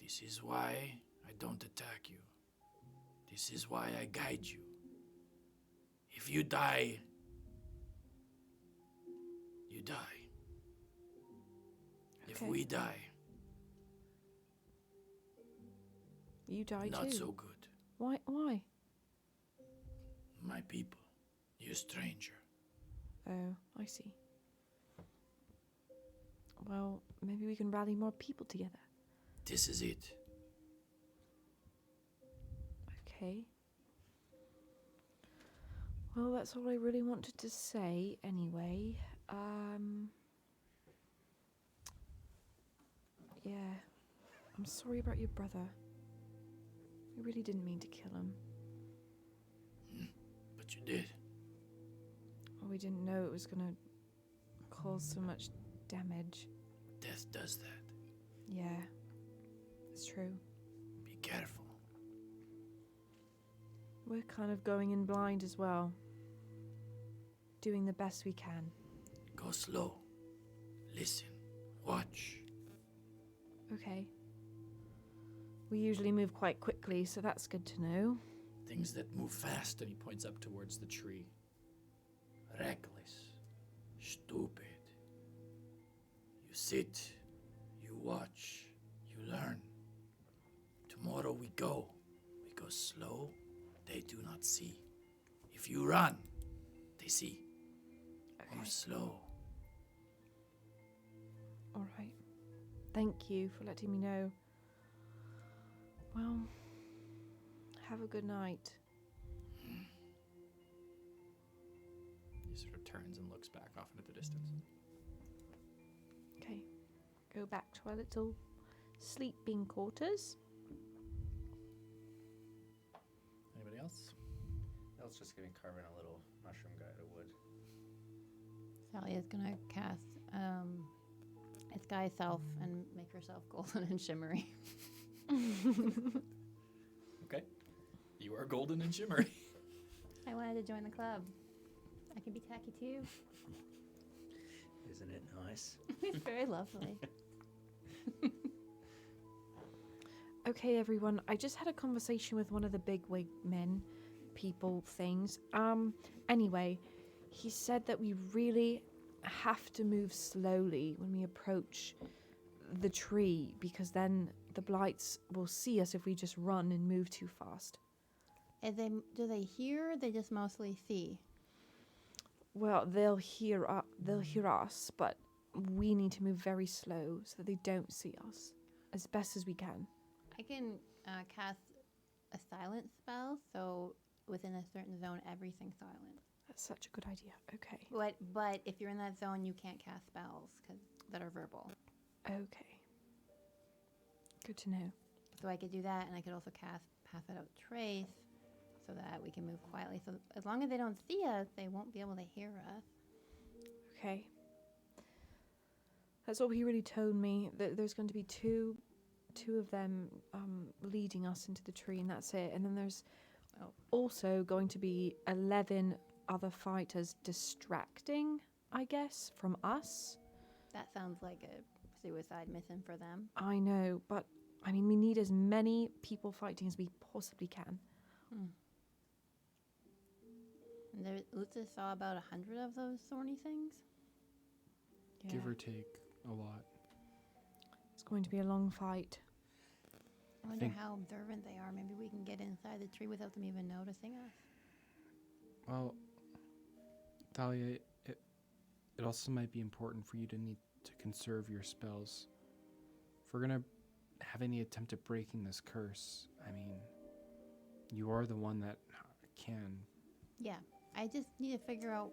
This is why I don't attack you. This is why I guide you. If you die, you die. If Okay. we die, You died not too. so good. Why? Why? My people, you stranger. Oh, I see. Well, maybe we can rally more people together. This is it. Okay. Well, that's all I really wanted to say anyway. Yeah. I'm sorry about your brother. We really didn't mean to kill him. But you did. We didn't know it was gonna cause so much damage. Death does that. Yeah. It's true. Be careful. We're kind of going in blind as well. Doing the best we can. Go slow. Listen. Watch. Okay. We usually move quite quickly, so that's good to know. Things that move fast. And he points up towards the tree. Reckless. Stupid. You sit. You watch. You learn. Tomorrow we go. We go slow. They do not see. If you run, they see. Okay. Move slow. All right. Thank you for letting me know. Well, have a good night. He sort of turns and looks back off into the distance. Okay. Go back to our little sleeping quarters. Anybody else? Elle's just gonna carve in a little mushroom guy out of wood. Sally is gonna cast disguise self and make herself golden and shimmery. Okay. You are golden and shimmery. I wanted to join the club. I can be tacky too. Isn't it nice? It's very lovely. Okay, everyone. I just had a conversation with one of the bigwig men, people, things. Anyway, he said that we really have to move slowly when we approach the tree because then the blights will see us if we just run and move too fast. Do they hear or they just mostly see? Well, they'll hear us, but we need to move very slow so that they don't see us as best as we can. I can cast a silent spell, so within a certain zone, everything's silent. That's such a good idea. Okay. But if you're in that zone, you can't cast spells that are verbal. Okay. Good to know. So I could do that, and I could also cast Pass It Out Trace, so that we can move quietly. So as long as they don't see us, they won't be able to hear us. Okay. That's all he really told me. That there's going to be two of them leading us into the tree, and that's it. And then there's also going to be 11 other fighters distracting, I guess, from us. That sounds like a suicide mission for them. I know, but I mean, we need as many people fighting as we possibly can. And Utsa saw about 100 of those thorny things. Yeah. Give or take a lot. It's going to be a long fight. I wonder think- how observant they are. Maybe we can get inside the tree without them even noticing us. Well, Thalia, it also might be important for you to need to conserve your spells. If we're gonna have any attempt at breaking this curse, I mean, you are the one that can. Yeah, I just need to figure out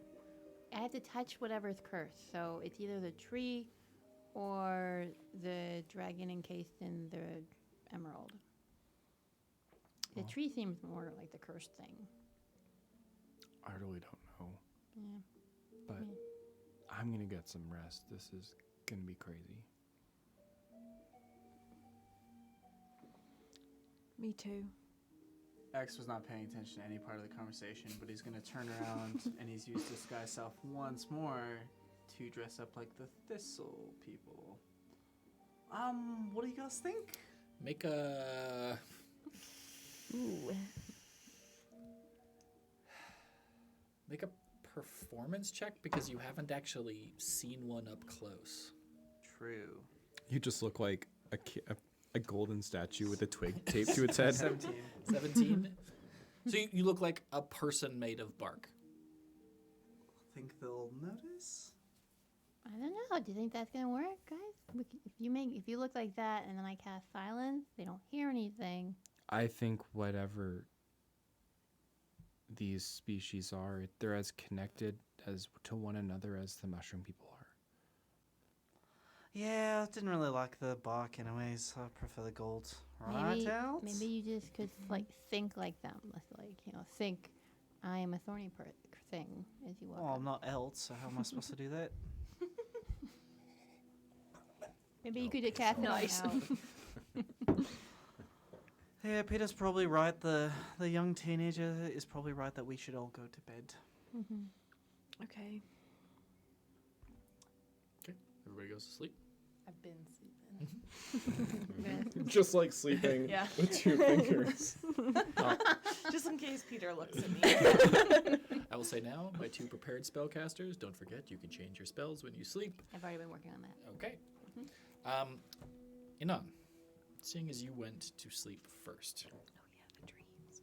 I have to touch whatever's cursed. So it's either the tree or the dragon encased in the emerald. The tree seems more like the cursed thing. I really don't know. Yeah. But I'm going to get some rest. This is going to be crazy. Me too. X was not paying attention to any part of the conversation, but he's gonna turn around and he's used disguise self once more to dress up like the Thistle people. What do you guys think? Make a Ooh. make a performance check because you haven't actually seen one up close. True. You just look like a golden statue with a twig taped to its head. 17. 17. So you look like a person made of bark. Think they'll notice? I don't know. Do you think that's gonna work, guys? If you look like that and then I cast silence, they don't hear anything. I think whatever these species are, they're as connected as to one another as the mushroom people are. Yeah, didn't really like the bark anyways. I prefer the gold. Right, Else? Maybe you just could like think like them. Think I am a thorny thing as you walk. Well, up. I'm not Elt, so how am I supposed to do that? Maybe you could cast it Nice. out. Yeah, Peter's probably right. The young teenager is probably right that we should all go to bed. Okay. Everybody goes to sleep. I've been sleeping. Just like sleeping Yeah. with your fingers. Just in case Peter looks at me. I will say now, my two prepared spellcasters, don't forget you can change your spells when you sleep. I've already been working on that. Okay. Inan, seeing as you went to sleep first. Oh yeah, the dreams.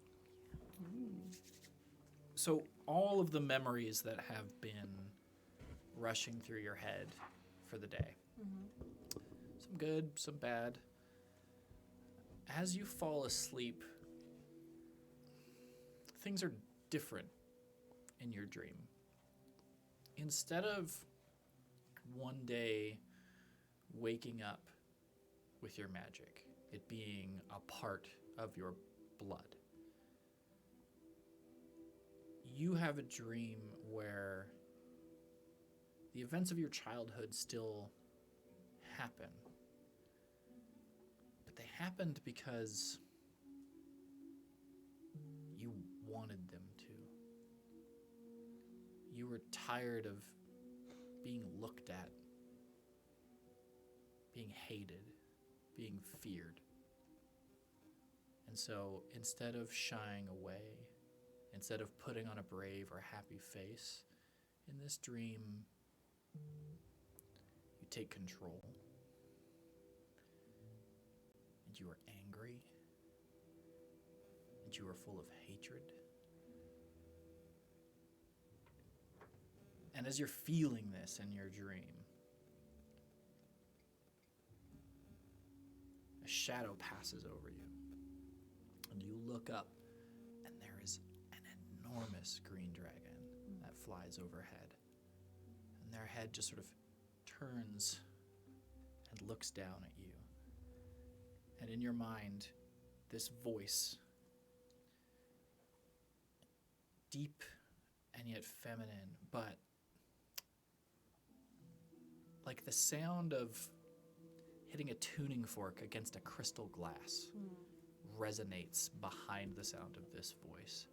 So all of the memories that have been rushing through your head for the day. Some good, some bad. As you fall asleep, things are different in your dream. Instead of one day waking up with your magic, it being a part of your blood, you have a dream where the events of your childhood still happen. But they happened because you wanted them to. You were tired of being looked at, being hated, being feared. And so instead of shying away, instead of putting on a brave or happy face, in this dream, you take control. And you are angry. And you are full of hatred. And as you're feeling this in your dream, a shadow passes over you. And you look up, and there is an enormous green dragon that flies overhead. And their head just sort of turns and looks down at you. And in your mind, this voice, deep and yet feminine, but like the sound of hitting a tuning fork against a crystal glass, resonates behind the sound of this voice.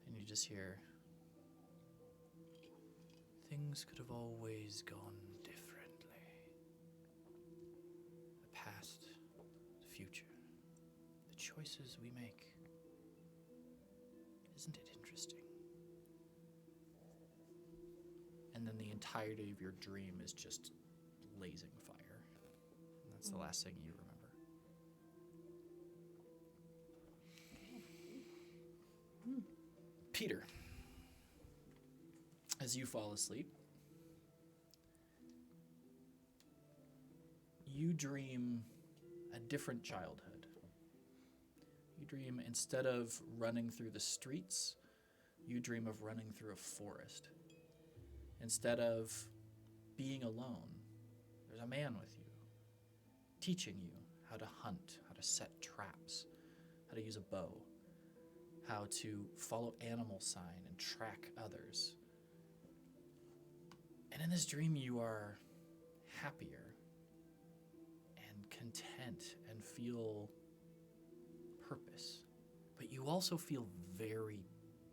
And you just hear, things could have always gone differently. The past, the future, the choices we make. Isn't it interesting? And then the entirety of your dream is just blazing fire. And that's the last thing you remember. Peter, as you fall asleep, you dream a different childhood. You dream, instead of running through the streets, you dream of running through a forest. Instead of being alone, there's a man with you, teaching you how to hunt, how to set traps, how to use a bow, how to follow animal sign and track others. And in this dream, you are happier and content and feel purpose. But you also feel very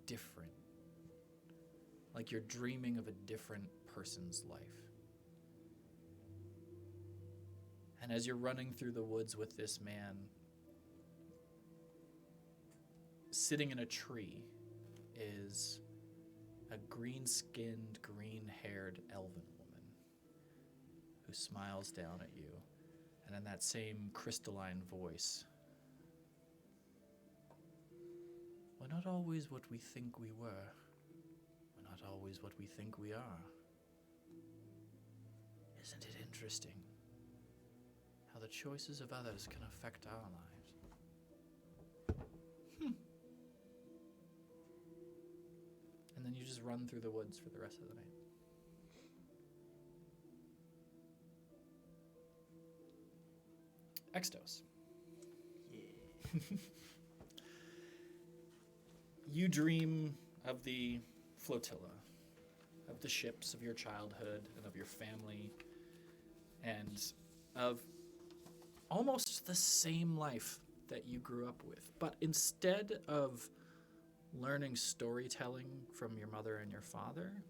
different, like you're dreaming of a different person's life. And as you're running through the woods with this man, sitting in a tree is a green-skinned, green-haired elven woman who smiles down at you, and in that same crystalline voice, "We're not always what we think we were. We're not always what we think we are. Isn't it interesting how the choices of others can affect our lives?" And then you just run through the woods for the rest of the night. Extos. You dream of the flotilla, of the ships of your childhood and of your family, and of almost the same life that you grew up with. But instead of learning storytelling from your mother and your father,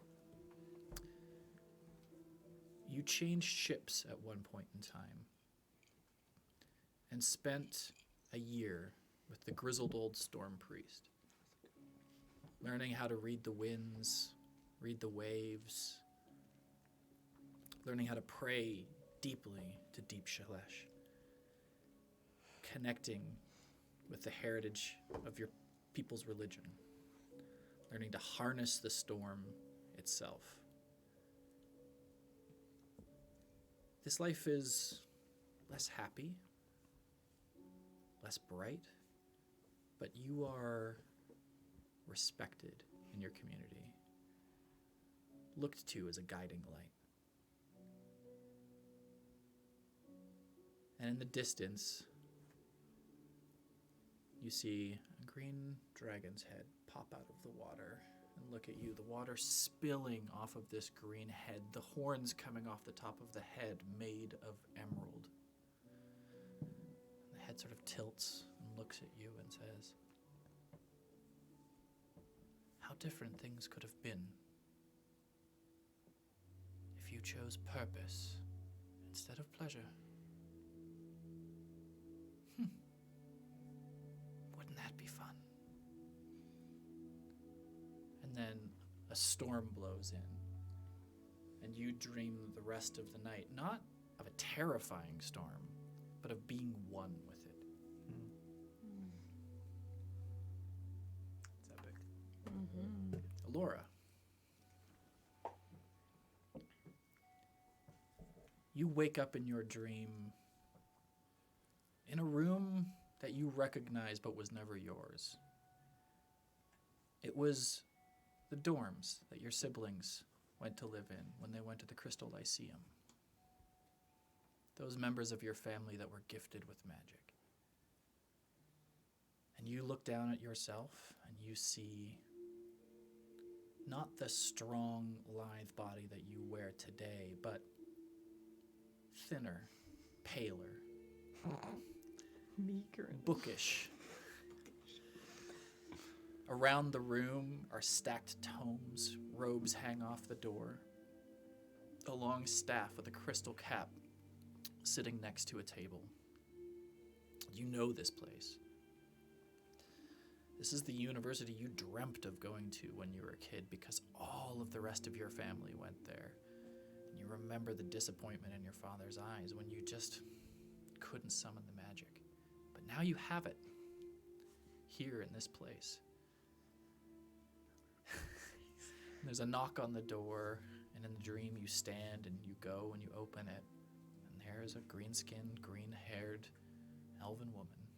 you changed ships at one point in time and spent a year with the grizzled old storm priest, learning how to read the winds, read the waves, learning how to pray deeply to Deep Shalesh, connecting with the heritage of your people's religion, learning to harness the storm itself. This life is less happy, less bright, but you are respected in your community, looked to as a guiding light. And in the distance, you see a green dragon's head pop out of the water and look at you, the water spilling off of this green head, the horns coming off the top of the head made of emerald. The head sort of tilts and looks at you and says, "How different things could have been if you chose purpose instead of pleasure. Wouldn't that be fun?" And then a storm blows in, and you dream the rest of the night, not of a terrifying storm, but of being one with it. It's epic. Alora, you wake up in your dream in a room that you recognize but was never yours. It was the dorms that your siblings went to live in when they went to the Crystal Lyceum. Those members of your family that were gifted with magic. And you look down at yourself and you see not the strong, lithe body that you wear today, but thinner, paler, Meager. bookish. Around the room are stacked tomes, robes hang off the door, a long staff with a crystal cap sitting next to a table. You know this place. This is the university you dreamt of going to when you were a kid because all of the rest of your family went there. And you remember the disappointment in your father's eyes when you just couldn't summon the magic. But now you have it, here in this place. There's a knock on the door, and in the dream you stand and you go and you open it, and there's a green-skinned, green-haired elven woman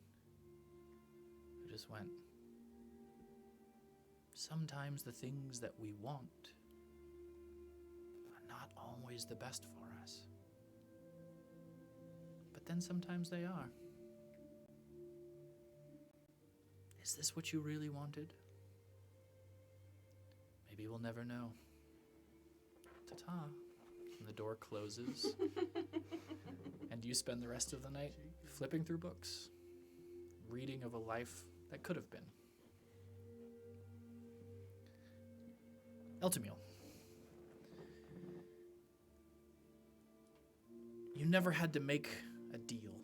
who just went, "Sometimes the things that we want always the best for us. But then sometimes they are. Is this what you really wanted? Maybe we'll never know. Ta-ta. And the door closes. And you spend the rest of the night flipping through books, reading of a life that could have been. Eltamiel. You never had to make a deal.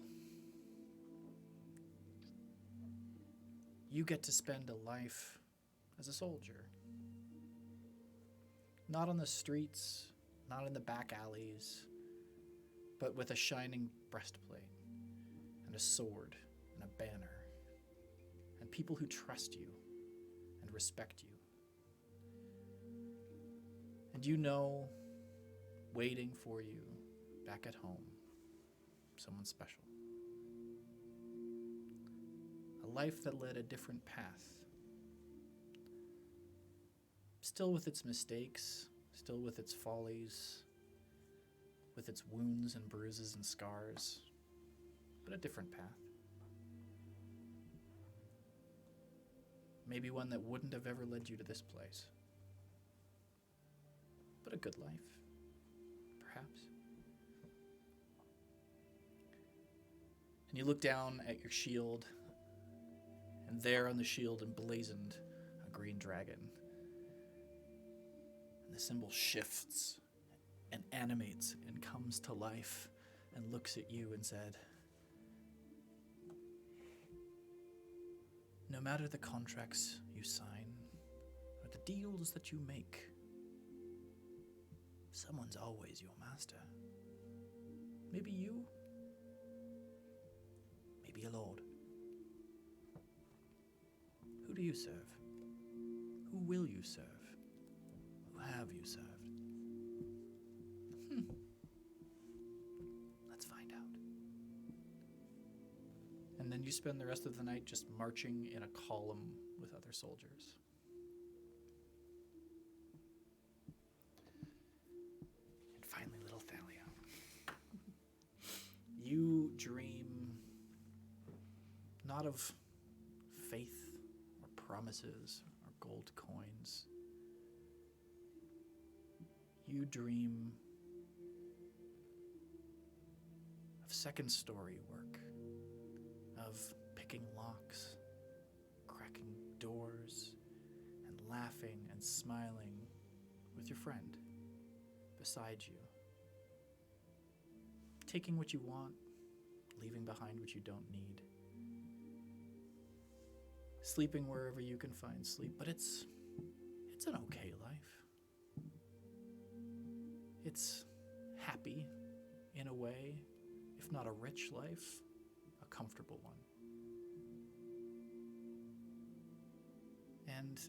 You get to spend a life as a soldier. Not on the streets, not in the back alleys, but with a shining breastplate and a sword and a banner and people who trust you and respect you. And you know, waiting for you back at home, someone special. A life that led a different path. Still with its mistakes, still with its follies, with its wounds and bruises and scars, but a different path. Maybe one that wouldn't have ever led you to this place. But a good life, perhaps. And you look down at your shield, and there on the shield emblazoned a green dragon. And the symbol shifts and animates and comes to life and looks at you and said, no matter the contracts you sign or the deals that you make, someone's always your master. Maybe you, maybe a lord. Who do you serve? Who will you serve? Who have you served? Let's find out. And then you spend the rest of the night just marching in a column with other soldiers. And finally, little Thalia. You dream not of faith or promises or gold coins. You dream of second story work, of picking locks, cracking doors, and laughing and smiling with your friend beside you. Taking what you want, leaving behind what you don't need. Sleeping wherever you can find sleep, but it's an okay life. It's happy in a way, if not a rich life, a comfortable one. And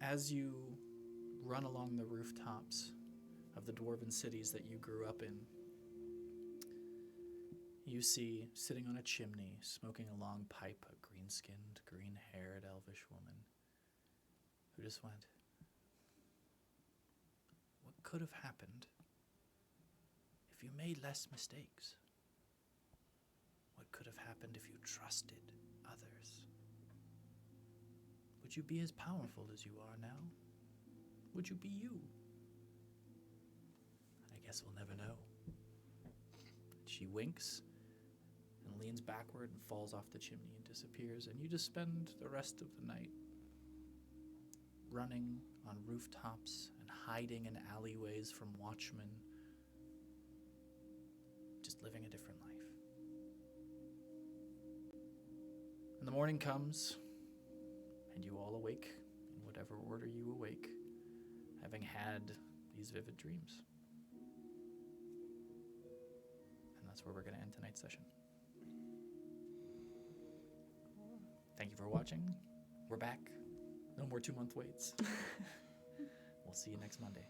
as you run along the rooftops of the dwarven cities that you grew up in, you see, sitting on a chimney, smoking a long pipe, a green-skinned, green-haired elvish woman who just went, what could have happened if you made less mistakes? What could have happened if you trusted others? Would you be as powerful as you are now? Would you be you? I guess we'll never know. She winks and leans backward and falls off the chimney and disappears, and you just spend the rest of the night running on rooftops and hiding in alleyways from watchmen, just living a different life. And the morning comes, and you all awake, in whatever order you awake, having had these vivid dreams. And that's where we're going to end tonight's session. Thank you for watching. We're back. No more 2-month waits. We'll see you next Monday.